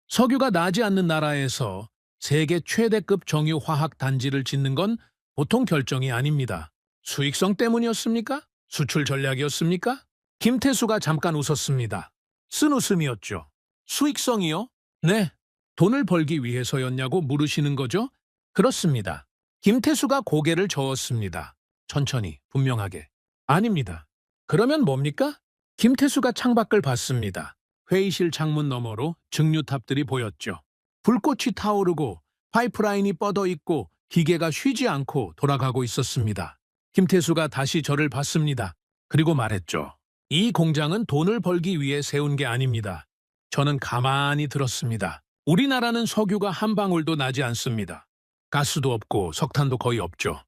석유가 나지 않는 나라에서 세계 최대급 정유화학 단지를 짓는 건 보통 결정이 아닙니다. 수익성 때문이었습니까? 수출 전략이었습니까? 김태수가 잠깐 웃었습니다. 쓴 웃음이었죠. 수익성이요? 네. 돈을 벌기 위해서였냐고 물으시는 거죠? 그렇습니다. 김태수가 고개를 저었습니다. 천천히, 분명하게. 아닙니다. 그러면 뭡니까? 김태수가 창밖을 봤습니다. 회의실 창문 너머로 증류탑들이 보였죠. 불꽃이 타오르고 파이프라인이 뻗어 있고 기계가 쉬지 않고 돌아가고 있었습니다. 김태수가 다시 저를 봤습니다. 그리고 말했죠. 이 공장은 돈을 벌기 위해 세운 게 아닙니다. 저는 가만히 들었습니다. 우리나라는 석유가 한 방울도 나지 않습니다. 가스도 없고 석탄도 거의 없죠.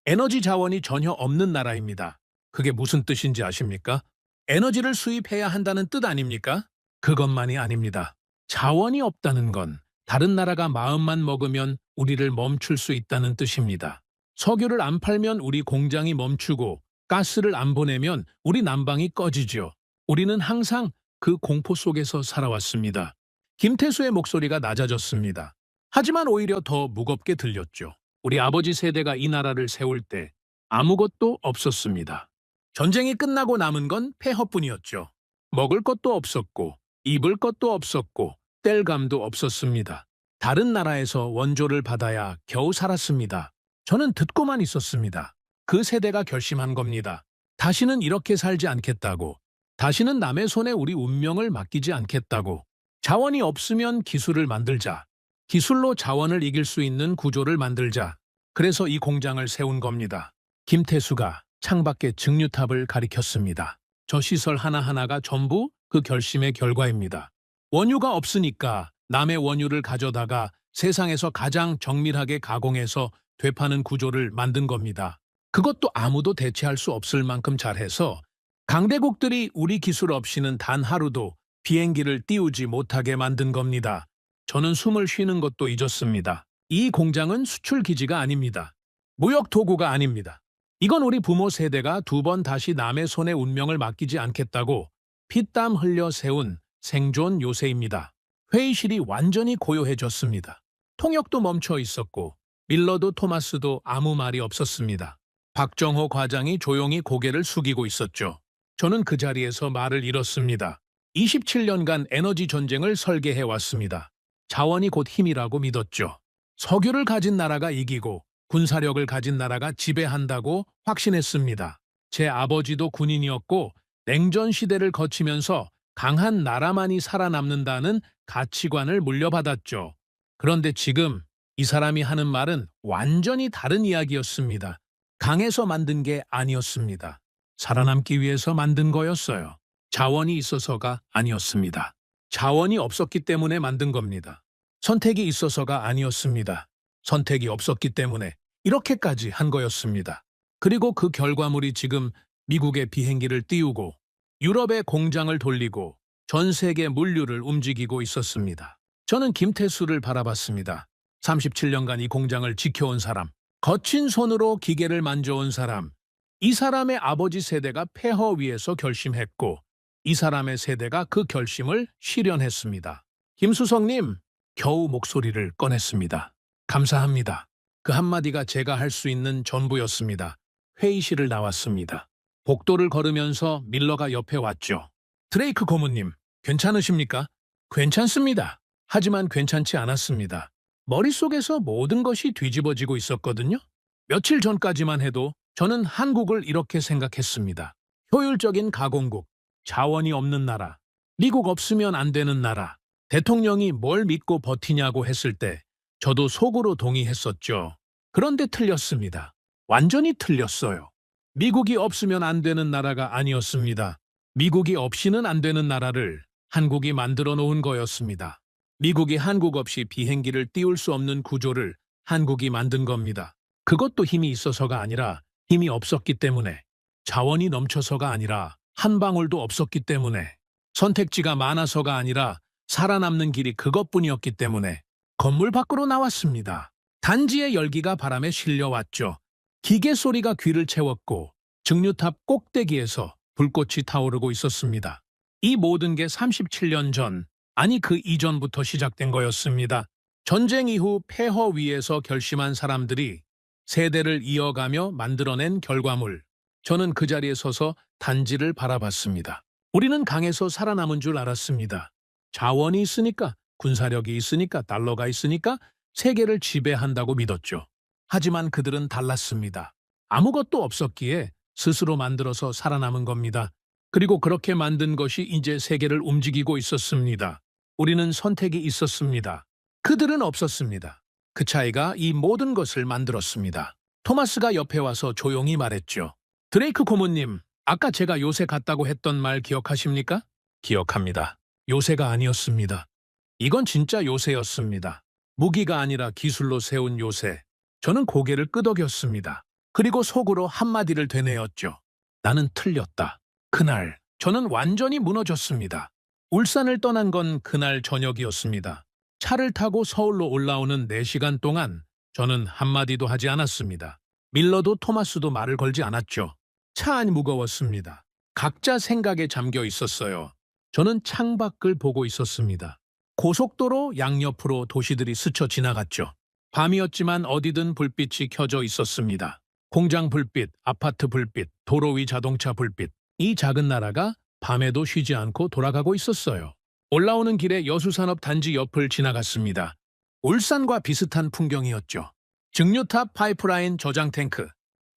에너지 자원이 전혀 없는 나라입니다. 그게 무슨 뜻인지 아십니까? 에너지를 수입해야 한다는 뜻 아닙니까? 그것만이 아닙니다. 자원이 없다는 건 다른 나라가 마음만 먹으면 우리를 멈출 수 있다는 뜻입니다. 석유를 안 팔면 우리 공장이 멈추고 가스를 안 보내면 우리 난방이 꺼지죠. 우리는 항상 그 공포 속에서 살아왔습니다. 김태수의 목소리가 낮아졌습니다. 하지만 오히려 더 무겁게 들렸죠. 우리 아버지 세대가 이 나라를 세울 때 아무것도 없었습니다. 전쟁이 끝나고 남은 건 폐허뿐이었죠. 먹을 것도 없었고 입을 것도 없었고 뗄감도 없었습니다. 다른 나라에서 원조를 받아야 겨우 살았습니다. 저는 듣고만 있었습니다. 그 세대가 결심한 겁니다. 다시는 이렇게 살지 않겠다고. 다시는 남의 손에 우리 운명을 맡기지 않겠다고. 자원이 없으면 기술을 만들자. 기술로 자원을 이길 수 있는 구조를 만들자. 그래서 이 공장을 세운 겁니다. 김태수가 창밖에 증류탑을 가리켰습니다. 저 시설 하나하나가 전부 그 결심의 결과입니다. 원유가 없으니까 남의 원유를 가져다가 세상에서 가장 정밀하게 가공해서 되파는 구조를 만든 겁니다. 그것도 아무도 대체할 수 없을 만큼 잘해서 강대국들이 우리 기술 없이는 단 하루도 비행기를 띄우지 못하게 만든 겁니다. 저는 숨을 쉬는 것도 잊었습니다. 이 공장은 수출 기지가 아닙니다. 무역 도구가 아닙니다. 이건 우리 부모 세대가 두 번 다시 남의 손에 운명을 맡기지 않겠다고 피땀 흘려 세운 생존 요새입니다. 회의실이 완전히 고요해졌습니다. 통역도 멈춰 있었고 밀러도 토마스도 아무 말이 없었습니다. 박정호 과장이 조용히 고개를 숙이고 있었죠. 저는 그 자리에서 말을 잃었습니다. 27년간 에너지 전쟁을 설계해 왔습니다. 자원이 곧 힘이라고 믿었죠. 석유를 가진 나라가 이기고 군사력을 가진 나라가 지배한다고 확신했습니다. 제 아버지도 군인이었고 냉전 시대를 거치면서 강한 나라만이 살아남는다는 가치관을 물려받았죠. 그런데 지금 이 사람이 하는 말은 완전히 다른 이야기였습니다. 강해서 만든 게 아니었습니다. 살아남기 위해서 만든 거였어요. 자원이 있어서가 아니었습니다. 자원이 없었기 때문에 만든 겁니다. 선택이 있어서가 아니었습니다. 선택이 없었기 때문에 이렇게까지 한 거였습니다. 그리고 그 결과물이 지금 미국의 비행기를 띄우고 유럽의 공장을 돌리고 전 세계 물류를 움직이고 있었습니다. 저는 김태수를 바라봤습니다. 37년간 이 공장을 지켜온 사람, 거친 손으로 기계를 만져온 사람, 이 사람의 아버지 세대가 폐허 위에서 결심했고 이 사람의 세대가 그 결심을 실현했습니다. 김수성님, 겨우 목소리를 꺼냈습니다. 감사합니다. 그 한마디가 제가 할 수 있는 전부였습니다. 회의실을 나왔습니다. 복도를 걸으면서 밀러가 옆에 왔죠. 드레이크 고문님, 괜찮으십니까? 괜찮습니다. 하지만 괜찮지 않았습니다. 머릿속에서 모든 것이 뒤집어지고 있었거든요. 며칠 전까지만 해도 저는 한국을 이렇게 생각했습니다. 효율적인 가공국, 자원이 없는 나라, 미국 없으면 안 되는 나라, 대통령이 뭘 믿고 버티냐고 했을 때 저도 속으로 동의했었죠. 그런데 틀렸습니다. 완전히 틀렸어요. 미국이 없으면 안 되는 나라가 아니었습니다. 미국이 없이는 안 되는 나라를 한국이 만들어 놓은 거였습니다. 미국이 한국 없이 비행기를 띄울 수 없는 구조를 한국이 만든 겁니다. 그것도 힘이 있어서가 아니라 힘이 없었기 때문에, 자원이 넘쳐서가 아니라 한 방울도 없었기 때문에, 선택지가 많아서가 아니라 살아남는 길이 그것뿐이었기 때문에 건물 밖으로 나왔습니다. 단지의 열기가 바람에 실려왔죠. 기계 소리가 귀를 채웠고 증류탑 꼭대기에서 불꽃이 타오르고 있었습니다. 이 모든 게 37년 전, 아니 그 이전부터 시작된 거였습니다. 전쟁 이후 폐허 위에서 결심한 사람들이 세대를 이어가며 만들어낸 결과물. 저는 그 자리에 서서 단지를 바라봤습니다. 우리는 강해서 살아남은 줄 알았습니다. 자원이 있으니까, 군사력이 있으니까, 달러가 있으니까 세계를 지배한다고 믿었죠. 하지만 그들은 달랐습니다. 아무것도 없었기에 스스로 만들어서 살아남은 겁니다. 그리고 그렇게 만든 것이 이제 세계를 움직이고 있었습니다. 우리는 선택이 있었습니다. 그들은 없었습니다. 그 차이가 이 모든 것을 만들었습니다. 토마스가 옆에 와서 조용히 말했죠. 드레이크 고문님, 아까 제가 요새 같다고 했던 말 기억하십니까? 기억합니다. 요새가 아니었습니다. 이건 진짜 요새였습니다. 무기가 아니라 기술로 세운 요새. 저는 고개를 끄덕였습니다. 그리고 속으로 한마디를 되뇌었죠. 나는 틀렸다. 그날 저는 완전히 무너졌습니다. 울산을 떠난 건 그날 저녁이었습니다. 차를 타고 서울로 올라오는 4시간 동안 저는 한마디도 하지 않았습니다. 밀러도 토마스도 말을 걸지 않았죠. 차 안이 무거웠습니다. 각자 생각에 잠겨 있었어요. 저는 창밖을 보고 있었습니다. 고속도로 양옆으로 도시들이 스쳐 지나갔죠. 밤이었지만 어디든 불빛이 켜져 있었습니다. 공장 불빛, 아파트 불빛, 도로 위 자동차 불빛. 이 작은 나라가 밤에도 쉬지 않고 돌아가고 있었어요. 올라오는 길에 여수산업 단지 옆을 지나갔습니다. 울산과 비슷한 풍경이었죠. 증류탑, 파이프라인, 저장 탱크,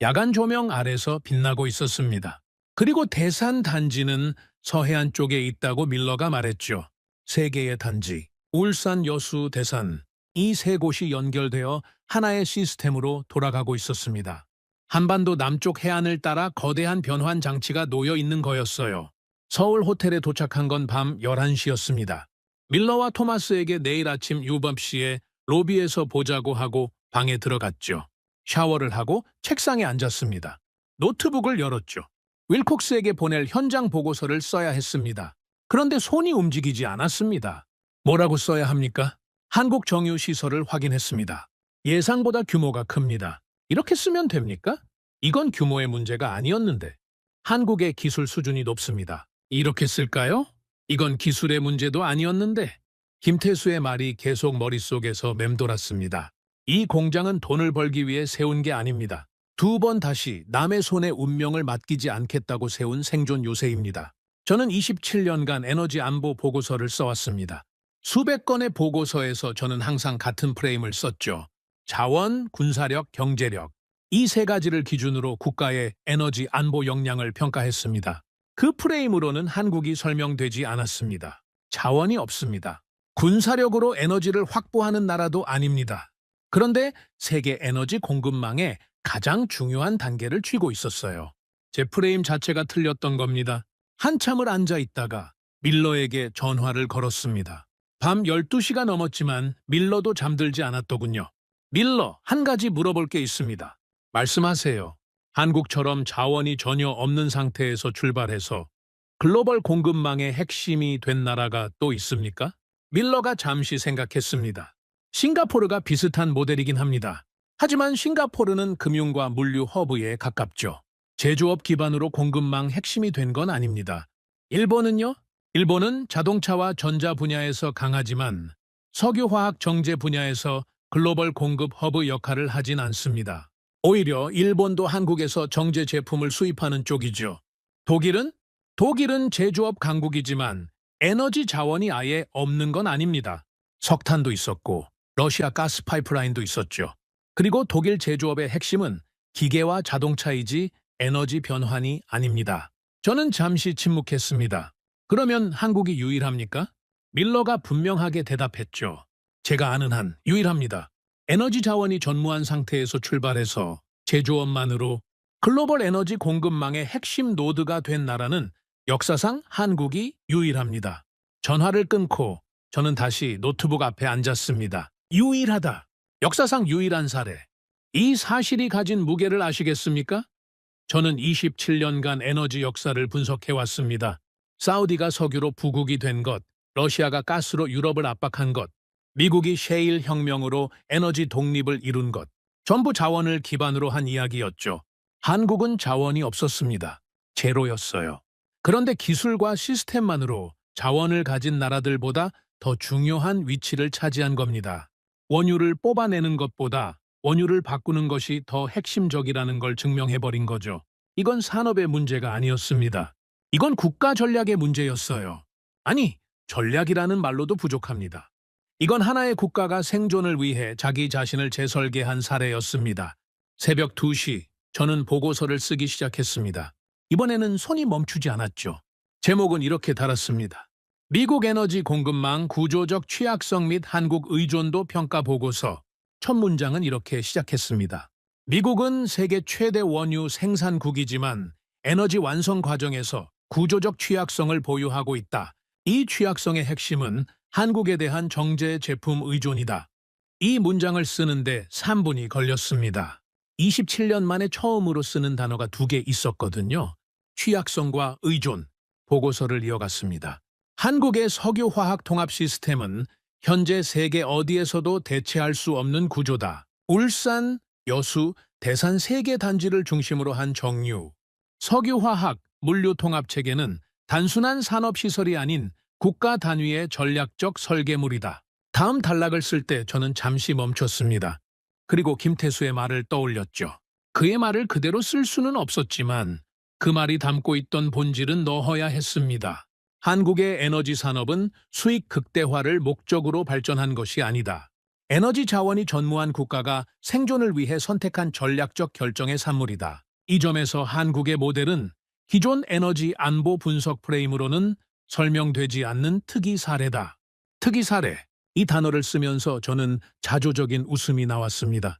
야간 조명 아래서 빛나고 있었습니다. 그리고 대산 단지는 서해안 쪽에 있다고 밀러가 말했죠. 세 개의 단지, 울산, 여수, 대산, 이 세 곳이 연결되어 하나의 시스템으로 돌아가고 있었습니다. 한반도 남쪽 해안을 따라 거대한 변환 장치가 놓여 있는 거였어요. 서울 호텔에 도착한 건 밤 11시였습니다. 밀러와 토마스에게 내일 아침 유법시에 로비에서 보자고 하고 방에 들어갔죠. 샤워를 하고 책상에 앉았습니다. 노트북을 열었죠. 윌콕스에게 보낼 현장 보고서를 써야 했습니다. 그런데 손이 움직이지 않았습니다. 뭐라고 써야 합니까? 한국 정유 시설을 확인했습니다. 예상보다 규모가 큽니다. 이렇게 쓰면 됩니까? 이건 규모의 문제가 아니었는데. 한국의 기술 수준이 높습니다. 이렇게 쓸까요? 이건 기술의 문제도 아니었는데. 김태수의 말이 계속 머릿속에서 맴돌았습니다. 이 공장은 돈을 벌기 위해 세운 게 아닙니다. 두 번 다시 남의 손에 운명을 맡기지 않겠다고 세운 생존 요새입니다. 저는 27년간 에너지 안보 보고서를 써왔습니다. 수백 건의 보고서에서 저는 항상 같은 프레임을 썼죠. 자원, 군사력, 경제력. 이 세 가지를 기준으로 국가의 에너지 안보 역량을 평가했습니다. 그 프레임으로는 한국이 설명되지 않았습니다. 자원이 없습니다. 군사력으로 에너지를 확보하는 나라도 아닙니다. 그런데 세계 에너지 공급망의 가장 중요한 단계를 쥐고 있었어요. 제 프레임 자체가 틀렸던 겁니다. 한참을 앉아 있다가 밀러에게 전화를 걸었습니다. 밤 12시가 넘었지만 밀러도 잠들지 않았더군요. 밀러, 한 가지 물어볼 게 있습니다. 말씀하세요. 한국처럼 자원이 전혀 없는 상태에서 출발해서 글로벌 공급망의 핵심이 된 나라가 또 있습니까? 밀러가 잠시 생각했습니다. 싱가포르가 비슷한 모델이긴 합니다. 하지만 싱가포르는 금융과 물류 허브에 가깝죠. 제조업 기반으로 공급망 핵심이 된 건 아닙니다. 일본은요? 일본은 자동차와 전자 분야에서 강하지만 석유화학 정제 분야에서 글로벌 공급 허브 역할을 하진 않습니다. 오히려 일본도 한국에서 정제 제품을 수입하는 쪽이죠. 독일은 제조업 강국이지만 에너지 자원이 아예 없는 건 아닙니다. 석탄도 있었고 러시아 가스 파이프라인도 있었죠. 그리고 독일 제조업의 핵심은 기계와 자동차이지 에너지 변환이 아닙니다. 저는 잠시 침묵했습니다. 그러면 한국이 유일합니까? 밀러가 분명하게 대답했죠. 제가 아는 한 유일합니다. 에너지 자원이 전무한 상태에서 출발해서 제조업만으로 글로벌 에너지 공급망의 핵심 노드가 된 나라는 역사상 한국이 유일합니다. 전화를 끊고 저는 다시 노트북 앞에 앉았습니다. 유일하다. 역사상 유일한 사례. 이 사실이 가진 무게를 아시겠습니까? 저는 27년간 에너지 역사를 분석해왔습니다. 사우디가 석유로 부국이 된 것, 러시아가 가스로 유럽을 압박한 것, 미국이 셰일 혁명으로 에너지 독립을 이룬 것, 전부 자원을 기반으로 한 이야기였죠. 한국은 자원이 없었습니다. 제로였어요. 그런데 기술과 시스템만으로 자원을 가진 나라들보다 더 중요한 위치를 차지한 겁니다. 원유를 뽑아내는 것보다 원유를 바꾸는 것이 더 핵심적이라는 걸 증명해버린 거죠. 이건 산업의 문제가 아니었습니다. 이건 국가 전략의 문제였어요. 아니, 전략이라는 말로도 부족합니다. 이건 하나의 국가가 생존을 위해 자기 자신을 재설계한 사례였습니다. 새벽 2시, 저는 보고서를 쓰기 시작했습니다. 이번에는 손이 멈추지 않았죠. 제목은 이렇게 달았습니다. 미국 에너지 공급망 구조적 취약성 및 한국 의존도 평가 보고서. 첫 문장은 이렇게 시작했습니다. 미국은 세계 최대 원유 생산국이지만 에너지 완성 과정에서 구조적 취약성을 보유하고 있다. 이 취약성의 핵심은 한국에 대한 정제 제품 의존이다. 이 문장을 쓰는데 3분이 걸렸습니다. 27년 만에 처음으로 쓰는 단어가 2개 있었거든요. 취약성과 의존. 보고서를 이어갔습니다. 한국의 석유화학 통합 시스템은 현재 세계 어디에서도 대체할 수 없는 구조다. 울산, 여수, 대산 3개 단지를 중심으로 한 정유, 석유화학, 물류통합체계는 단순한 산업시설이 아닌 국가 단위의 전략적 설계물이다. 다음 단락을 쓸 때 저는 잠시 멈췄습니다. 그리고 김태수의 말을 떠올렸죠. 그의 말을 그대로 쓸 수는 없었지만 그 말이 담고 있던 본질은 넣어야 했습니다. 한국의 에너지 산업은 수익 극대화를 목적으로 발전한 것이 아니다. 에너지 자원이 전무한 국가가 생존을 위해 선택한 전략적 결정의 산물이다. 이 점에서 한국의 모델은 기존 에너지 안보 분석 프레임으로는 설명되지 않는 특이 사례다. 특이 사례. 이 단어를 쓰면서 저는 자조적인 웃음이 나왔습니다.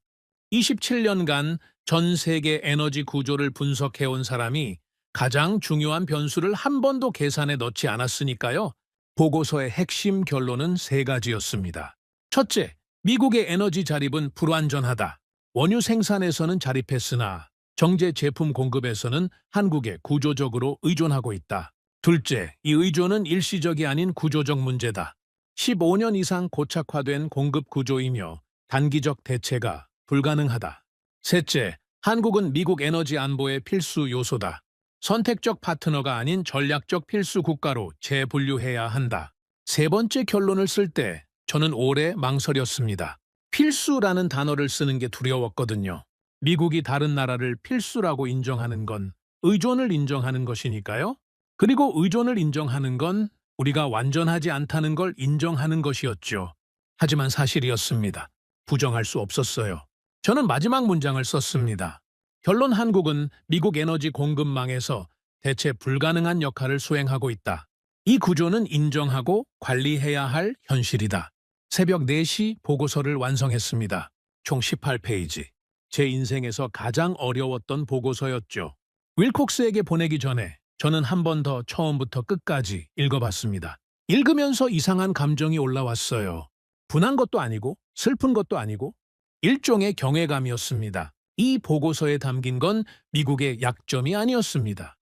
27년간 전 세계 에너지 구조를 분석해온 사람이 가장 중요한 변수를 한 번도 계산에 넣지 않았으니까요. 보고서의 핵심 결론은 3가지였습니다. 첫째, 미국의 에너지 자립은 불완전하다. 원유 생산에서는 자립했으나 정제 제품 공급에서는 한국에 구조적으로 의존하고 있다. 둘째, 이 의존은 일시적이 아닌 구조적 문제다. 15년 이상 고착화된 공급 구조이며 단기적 대체가 불가능하다. 셋째, 한국은 미국 에너지 안보의 필수 요소다. 선택적 파트너가 아닌 전략적 필수 국가로 재분류해야 한다. 세 번째 결론을 쓸 때 저는 오래 망설였습니다. 필수라는 단어를 쓰는 게 두려웠거든요. 미국이 다른 나라를 필수라고 인정하는 건 의존을 인정하는 것이니까요. 그리고 의존을 인정하는 건 우리가 완전하지 않다는 걸 인정하는 것이었죠. 하지만 사실이었습니다. 부정할 수 없었어요. 저는 마지막 문장을 썼습니다. 결론 한국은 미국 에너지 공급망에서 대체 불가능한 역할을 수행하고 있다. 이 구조는 인정하고 관리해야 할 현실이다. 새벽 4시 보고서를 완성했습니다. 총 18페이지. 제 인생에서 가장 어려웠던 보고서였죠. 윌콕스에게 보내기 전에 저는 한 번 더 처음부터 끝까지 읽어봤습니다. 읽으면서 이상한 감정이 올라왔어요. 분한 것도 아니고 슬픈 것도 아니고 일종의 경외감이었습니다. 이 보고서에 담긴 건 미국의 약점이 아니었습니다.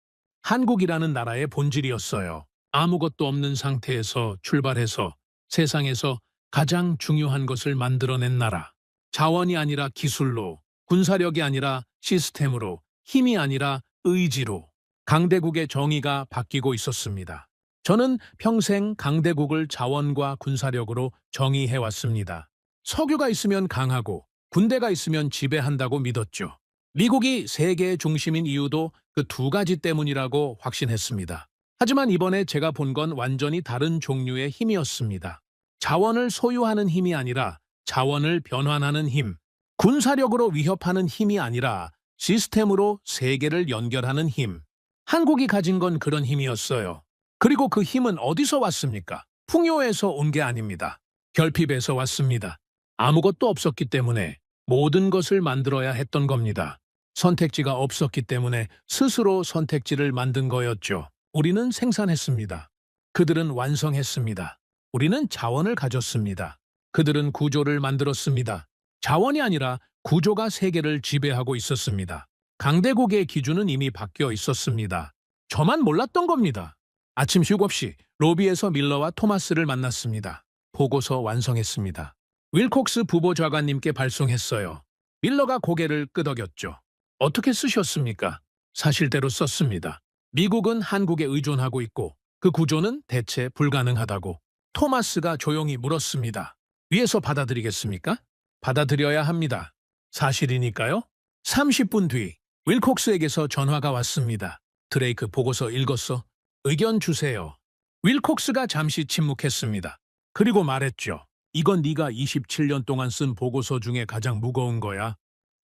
한국이라는 나라의 본질이었어요. 아무것도 없는 상태에서 출발해서 세상에서 가장 중요한 것을 만들어낸 나라. 자원이 아니라 기술로, 군사력이 아니라 시스템으로, 힘이 아니라 의지로 강대국의 정의가 바뀌고 있었습니다. 저는 평생 강대국을 자원과 군사력으로 정의해왔습니다. 석유가 있으면 강하고 군대가 있으면 지배한다고 믿었죠. 미국이 세계의 중심인 이유도 그 2가지 때문이라고 확신했습니다. 하지만 이번에 제가 본 건 완전히 다른 종류의 힘이었습니다. 자원을 소유하는 힘이 아니라 자원을 변환하는 힘. 군사력으로 위협하는 힘이 아니라 시스템으로 세계를 연결하는 힘. 한국이 가진 건 그런 힘이었어요. 그리고 그 힘은 어디서 왔습니까? 풍요에서 온 게 아닙니다. 결핍에서 왔습니다. 아무것도 없었기 때문에 모든 것을 만들어야 했던 겁니다. 선택지가 없었기 때문에 스스로 선택지를 만든 거였죠. 우리는 생산했습니다. 그들은 완성했습니다. 우리는 자원을 가졌습니다. 그들은 구조를 만들었습니다. 자원이 아니라 구조가 세계를 지배하고 있었습니다. 강대국의 기준은 이미 바뀌어 있었습니다. 저만 몰랐던 겁니다. 아침 휴업 시 로비에서 밀러와 토마스를 만났습니다. 보고서 완성했습니다. 윌콕스 부보좌관님께 발송했어요. 밀러가 고개를 끄덕였죠. 어떻게 쓰셨습니까? 사실대로 썼습니다. 미국은 한국에 의존하고 있고 그 구조는 대체 불가능하다고. 토마스가 조용히 물었습니다. 위에서 받아들이겠습니까? 받아들여야 합니다. 사실이니까요. 30분 뒤 윌콕스에게서 전화가 왔습니다. 드레이크 보고서 읽었어? 의견 주세요. 윌콕스가 잠시 침묵했습니다. 그리고 말했죠. 이건 네가 27년 동안 쓴 보고서 중에 가장 무거운 거야.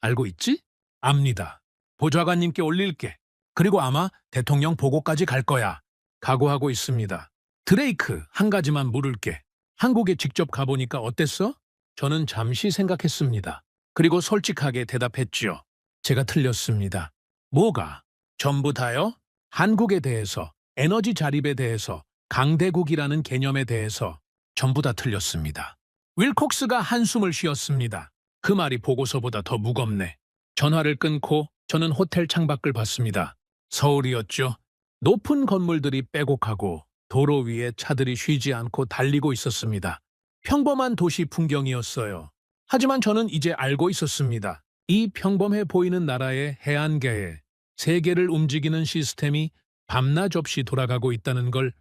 알고 있지? 압니다. 보좌관님께 올릴게. 그리고 아마 대통령 보고까지 갈 거야. 각오하고 있습니다. 드레이크, 한 가지만 물을게. 한국에 직접 가보니까 어땠어? 저는 잠시 생각했습니다. 그리고 솔직하게 대답했지요. 제가 틀렸습니다. 뭐가? 전부 다요? 한국에 대해서, 에너지 자립에 대해서, 강대국이라는 개념에 대해서 전부 다 틀렸습니다. 윌콕스가 한숨을 쉬었습니다. 그 말이 보고서보다 더 무겁네. 전화를 끊고 저는 호텔 창밖을 봤습니다. 서울이었죠. 높은 건물들이 빼곡하고 도로 위에 차들이 쉬지 않고 달리고 있었습니다. 평범한 도시 풍경이었어요. 하지만 저는 이제 알고 있었습니다. 이 평범해 보이는 나라의 해안가에 세계를 움직이는 시스템이 밤낮 없이 돌아가고 있다는 걸,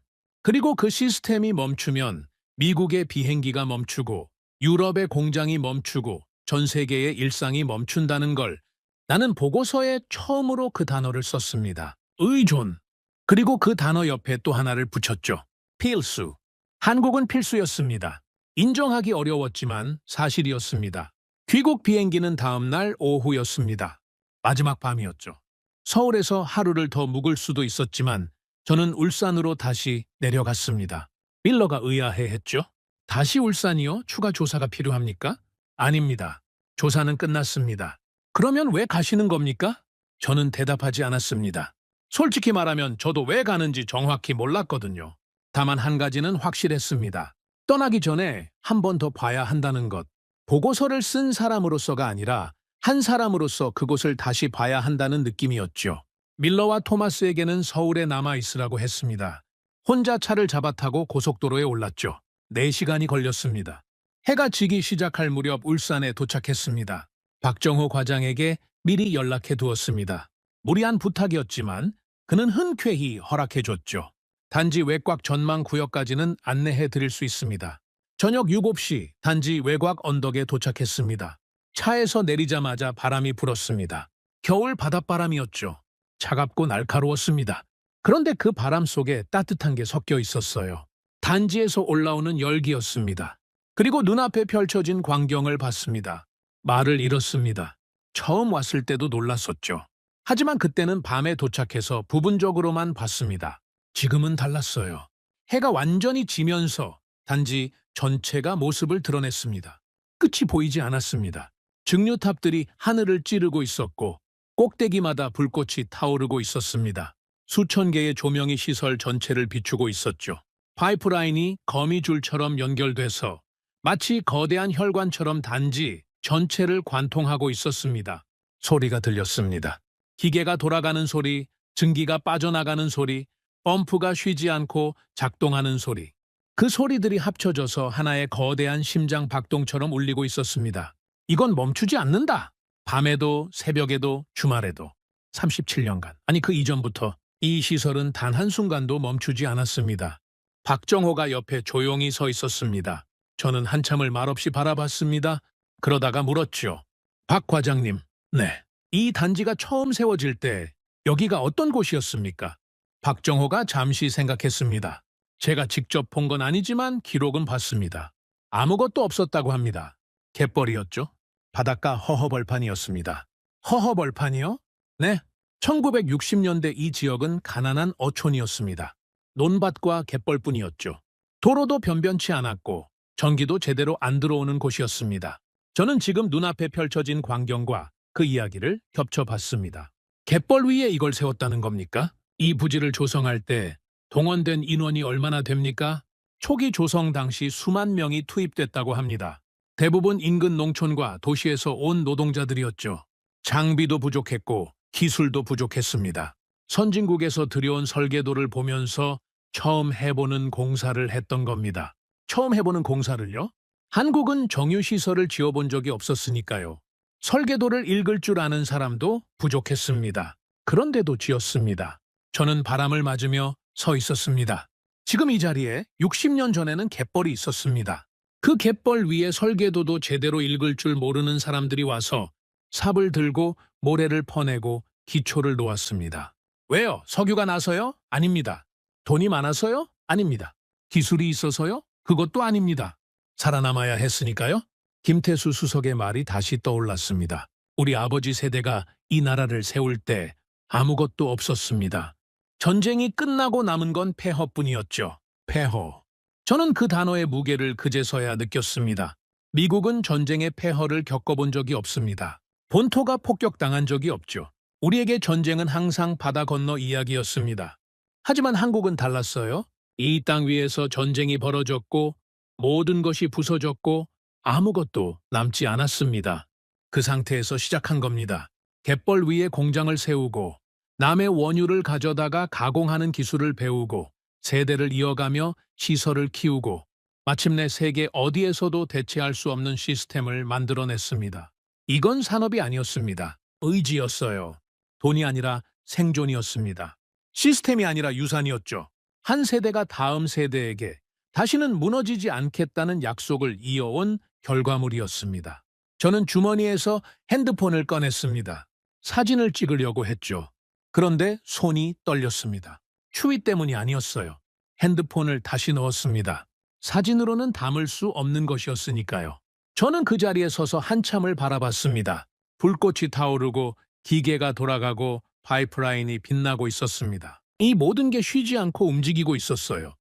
그리고 그 시스템이 멈추면 미국의 비행기가 멈추고 유럽의 공장이 멈추고 전 세계의 일상이 멈춘다는 걸, 나는 보고서에 처음으로 그 단어를 썼습니다. 의존. 그리고 그 단어 옆에 또 하나를 붙였죠. 필수. 한국은 필수였습니다. 인정하기 어려웠지만 사실이었습니다. 귀국 비행기는 다음 날 오후였습니다. 마지막 밤이었죠. 서울에서 하루를 더 묵을 수도 있었지만 저는 울산으로 다시 내려갔습니다. 밀러가 의아해했죠. 다시 울산이요? 추가 조사가 필요합니까? 아닙니다. 조사는 끝났습니다. 그러면 왜 가시는 겁니까? 저는 대답하지 않았습니다. 솔직히 말하면 저도 왜 가는지 정확히 몰랐거든요. 다만 한 가지는 확실했습니다. 떠나기 전에 한 번 더 봐야 한다는 것. 보고서를 쓴 사람으로서가 아니라 한 사람으로서 그곳을 다시 봐야 한다는 느낌이었죠. 밀러와 토마스에게는 서울에 남아있으라고 했습니다. 혼자 차를 잡아 타고 고속도로에 올랐죠. 4시간이 걸렸습니다. 해가 지기 시작할 무렵 울산에 도착했습니다. 박정호 과장에게 미리 연락해 두었습니다. 무리한 부탁이었지만 그는 흔쾌히 허락해줬죠. 단지 외곽 전망 구역까지는 안내해 드릴 수 있습니다. 저녁 7시 단지 외곽 언덕에 도착했습니다. 차에서 내리자마자 바람이 불었습니다. 겨울 바닷바람이었죠. 차갑고 날카로웠습니다. 그런데 그 바람 속에 따뜻한 게 섞여 있었어요. 단지에서 올라오는 열기였습니다. 그리고 눈앞에 펼쳐진 광경을 봤습니다. 말을 잃었습니다. 처음 왔을 때도 놀랐었죠. 하지만 그때는 밤에 도착해서 부분적으로만 봤습니다. 지금은 달랐어요. 해가 완전히 지면서 단지 전체가 모습을 드러냈습니다. 끝이 보이지 않았습니다. 증류탑들이 하늘을 찌르고 있었고 꼭대기마다 불꽃이 타오르고 있었습니다. 수천 개의 조명이 시설 전체를 비추고 있었죠. 파이프라인이 거미줄처럼 연결돼서 마치 거대한 혈관처럼 단지 전체를 관통하고 있었습니다. 소리가 들렸습니다. 기계가 돌아가는 소리, 증기가 빠져나가는 소리, 펌프가 쉬지 않고 작동하는 소리. 그 소리들이 합쳐져서 하나의 거대한 심장 박동처럼 울리고 있었습니다. 이건 멈추지 않는다. 밤에도 새벽에도 주말에도 37년간, 아니 그 이전부터 이 시설은 단 한순간도 멈추지 않았습니다. 박정호가 옆에 조용히 서 있었습니다. 저는 한참을 말없이 바라봤습니다. 그러다가 물었죠. 박 과장님, 네. 이 단지가 처음 세워질 때 여기가 어떤 곳이었습니까? 박정호가 잠시 생각했습니다. 제가 직접 본 건 아니지만 기록은 봤습니다. 아무것도 없었다고 합니다. 갯벌이었죠. 바닷가 허허벌판이었습니다. 허허벌판이요? 네. 1960년대 이 지역은 가난한 어촌이었습니다. 논밭과 갯벌뿐이었죠. 도로도 변변치 않았고 전기도 제대로 안 들어오는 곳이었습니다. 저는 지금 눈앞에 펼쳐진 광경과 그 이야기를 겹쳐봤습니다. 갯벌 위에 이걸 세웠다는 겁니까? 이 부지를 조성할 때 동원된 인원이 얼마나 됩니까? 초기 조성 당시 수만 명이 투입됐다고 합니다. 대부분 인근 농촌과 도시에서 온 노동자들이었죠. 장비도 부족했고 기술도 부족했습니다. 선진국에서 들여온 설계도를 보면서 처음 해보는 공사를 했던 겁니다. 처음 해보는 공사를요? 한국은 정유시설을 지어본 적이 없었으니까요. 설계도를 읽을 줄 아는 사람도 부족했습니다. 그런데도 지었습니다. 저는 바람을 맞으며 서 있었습니다. 지금 이 자리에 60년 전에는 갯벌이 있었습니다. 그 갯벌 위에 설계도도 제대로 읽을 줄 모르는 사람들이 와서 삽을 들고 모래를 퍼내고 기초를 놓았습니다. 왜요? 석유가 나서요? 아닙니다. 돈이 많아서요? 아닙니다. 기술이 있어서요? 그것도 아닙니다. 살아남아야 했으니까요? 김태수 수석의 말이 다시 떠올랐습니다. 우리 아버지 세대가 이 나라를 세울 때 아무것도 없었습니다. 전쟁이 끝나고 남은 건 폐허뿐이었죠. 폐허. 저는 그 단어의 무게를 그제서야 느꼈습니다. 미국은 전쟁의 폐허를 겪어본 적이 없습니다. 본토가 폭격당한 적이 없죠. 우리에게 전쟁은 항상 바다 건너 이야기였습니다. 하지만 한국은 달랐어요. 이 땅 위에서 전쟁이 벌어졌고 모든 것이 부서졌고 아무것도 남지 않았습니다. 그 상태에서 시작한 겁니다. 갯벌 위에 공장을 세우고 남의 원유를 가져다가 가공하는 기술을 배우고 세대를 이어가며 시설을 키우고 마침내 세계 어디에서도 대체할 수 없는 시스템을 만들어냈습니다. 이건 산업이 아니었습니다. 의지였어요. 돈이 아니라 생존이었습니다. 시스템이 아니라 유산이었죠. 한 세대가 다음 세대에게 다시는 무너지지 않겠다는 약속을 이어온 결과물이었습니다. 저는 주머니에서 핸드폰을 꺼냈습니다. 사진을 찍으려고 했죠. 그런데 손이 떨렸습니다. 추위 때문이 아니었어요. 핸드폰을 다시 넣었습니다. 사진으로는 담을 수 없는 것이었으니까요. 저는 그 자리에 서서 한참을 바라봤습니다. 불꽃이 타오르고 기계가 돌아가고 파이프라인이 빛나고 있었습니다. 이 모든 게 쉬지 않고 움직이고 있었어요.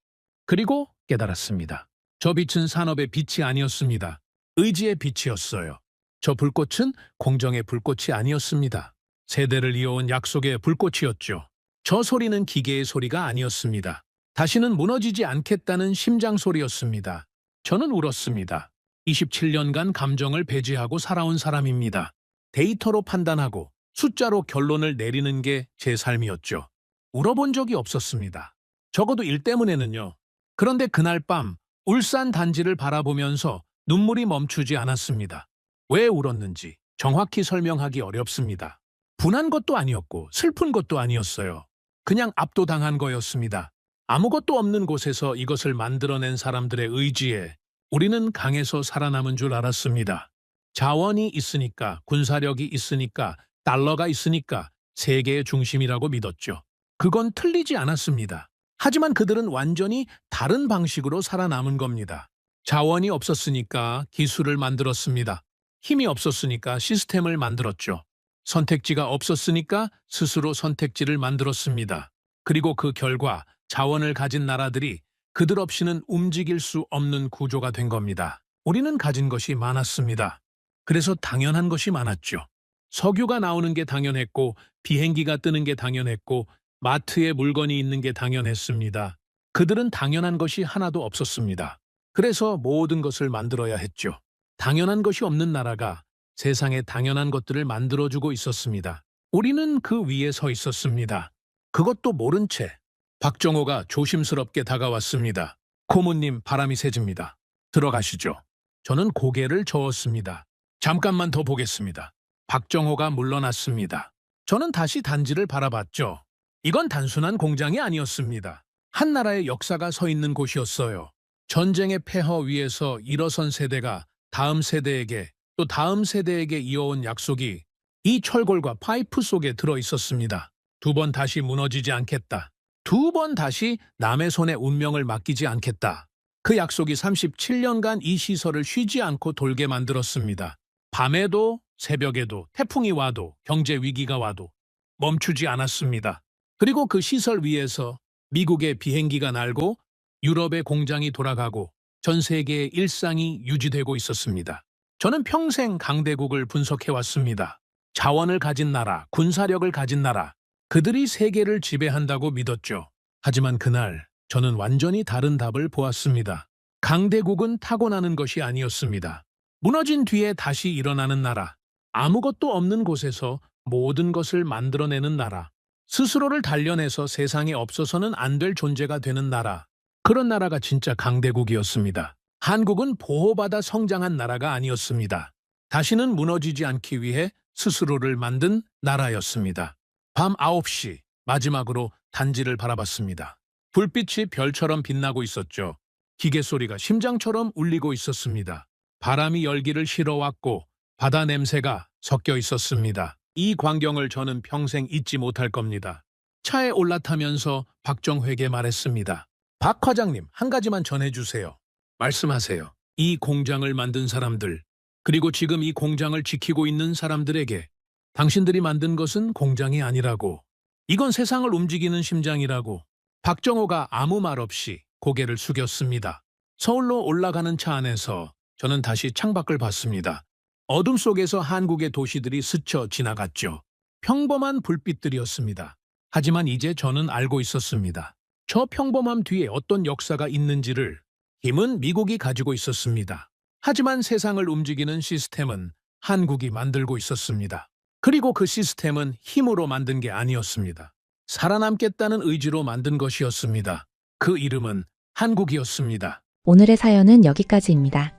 그리고 깨달았습니다. 저 빛은 산업의 빛이 아니었습니다. 의지의 빛이었어요. 저 불꽃은 공정의 불꽃이 아니었습니다. 세대를 이어온 약속의 불꽃이었죠. 저 소리는 기계의 소리가 아니었습니다. 다시는 무너지지 않겠다는 심장 소리였습니다. 저는 울었습니다. 27년간 감정을 배제하고 살아온 사람입니다. 데이터로 판단하고 숫자로 결론을 내리는 게 제 삶이었죠. 울어본 적이 없었습니다. 적어도 일 때문에는요. 그런데 그날 밤 울산 단지를 바라보면서 눈물이 멈추지 않았습니다. 왜 울었는지 정확히 설명하기 어렵습니다. 분한 것도 아니었고 슬픈 것도 아니었어요. 그냥 압도당한 거였습니다. 아무것도 없는 곳에서 이것을 만들어낸 사람들의 의지에 우리는 강해서 살아남은 줄 알았습니다. 자원이 있으니까, 군사력이 있으니까, 달러가 있으니까 세계의 중심이라고 믿었죠. 그건 틀리지 않았습니다. 하지만 그들은 완전히 다른 방식으로 살아남은 겁니다. 자원이 없었으니까 기술을 만들었습니다. 힘이 없었으니까 시스템을 만들었죠. 선택지가 없었으니까 스스로 선택지를 만들었습니다. 그리고 그 결과 자원을 가진 나라들이 그들 없이는 움직일 수 없는 구조가 된 겁니다. 우리는 가진 것이 많았습니다. 그래서 당연한 것이 많았죠. 석유가 나오는 게 당연했고, 비행기가 뜨는 게 당연했고, 마트에 물건이 있는 게 당연했습니다. 그들은 당연한 것이 하나도 없었습니다. 그래서 모든 것을 만들어야 했죠. 당연한 것이 없는 나라가 세상에 당연한 것들을 만들어주고 있었습니다. 우리는 그 위에 서 있었습니다. 그것도 모른 채 박정호가 조심스럽게 다가왔습니다. 고모님, 바람이 세집니다. 들어가시죠. 저는 고개를 저었습니다. 잠깐만 더 보겠습니다. 박정호가 물러났습니다. 저는 다시 단지를 바라봤죠. 이건 단순한 공장이 아니었습니다. 한 나라의 역사가 서 있는 곳이었어요. 전쟁의 폐허 위에서 일어선 세대가 다음 세대에게 또 다음 세대에게 이어온 약속이 이 철골과 파이프 속에 들어 있었습니다. 2번 다시 무너지지 않겠다. 2번 다시 남의 손에 운명을 맡기지 않겠다. 그 약속이 37년간 이 시설을 쉬지 않고 돌게 만들었습니다. 밤에도 새벽에도 태풍이 와도 경제 위기가 와도 멈추지 않았습니다. 그리고 그 시설 위에서 미국의 비행기가 날고 유럽의 공장이 돌아가고 전 세계의 일상이 유지되고 있었습니다. 저는 평생 강대국을 분석해왔습니다. 자원을 가진 나라, 군사력을 가진 나라, 그들이 세계를 지배한다고 믿었죠. 하지만 그날 저는 완전히 다른 답을 보았습니다. 강대국은 타고나는 것이 아니었습니다. 무너진 뒤에 다시 일어나는 나라, 아무것도 없는 곳에서 모든 것을 만들어내는 나라, 스스로를 단련해서 세상에 없어서는 안 될 존재가 되는 나라, 그런 나라가 진짜 강대국이었습니다. 한국은 보호받아 성장한 나라가 아니었습니다. 다시는 무너지지 않기 위해 스스로를 만든 나라였습니다. 밤 9시 마지막으로 단지를 바라봤습니다. 불빛이 별처럼 빛나고 있었죠. 기계 소리가 심장처럼 울리고 있었습니다. 바람이 열기를 실어왔고 바다 냄새가 섞여 있었습니다. 이 광경을 저는 평생 잊지 못할 겁니다. 차에 올라타면서 박정회에게 말했습니다. 박 과장님, 한 가지만 전해주세요. 말씀하세요. 이 공장을 만든 사람들, 그리고 지금 이 공장을 지키고 있는 사람들에게 당신들이 만든 것은 공장이 아니라고, 이건 세상을 움직이는 심장이라고. 박정호가 아무 말 없이 고개를 숙였습니다. 서울로 올라가는 차 안에서 저는 다시 창밖을 봤습니다. 어둠 속에서 한국의 도시들이 스쳐 지나갔죠. 평범한 불빛들이었습니다. 하지만 이제 저는 알고 있었습니다. 저 평범함 뒤에 어떤 역사가 있는지를. 힘은 미국이 가지고 있었습니다. 하지만 세상을 움직이는 시스템은 한국이 만들고 있었습니다. 그리고 그 시스템은 힘으로 만든 게 아니었습니다. 살아남겠다는 의지로 만든 것이었습니다. 그 이름은 한국이었습니다. 오늘의 사연은 여기까지입니다.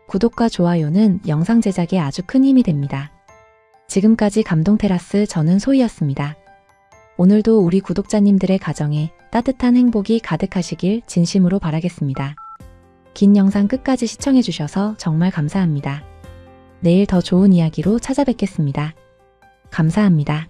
구독과 좋아요는 영상 제작에 아주 큰 힘이 됩니다. 지금까지 감동테라스 저는 소희였습니다. 오늘도 우리 구독자님들의 가정에 따뜻한 행복이 가득하시길 진심으로 바라겠습니다. 긴 영상 끝까지 시청해주셔서 정말 감사합니다. 내일 더 좋은 이야기로 찾아뵙겠습니다. 감사합니다.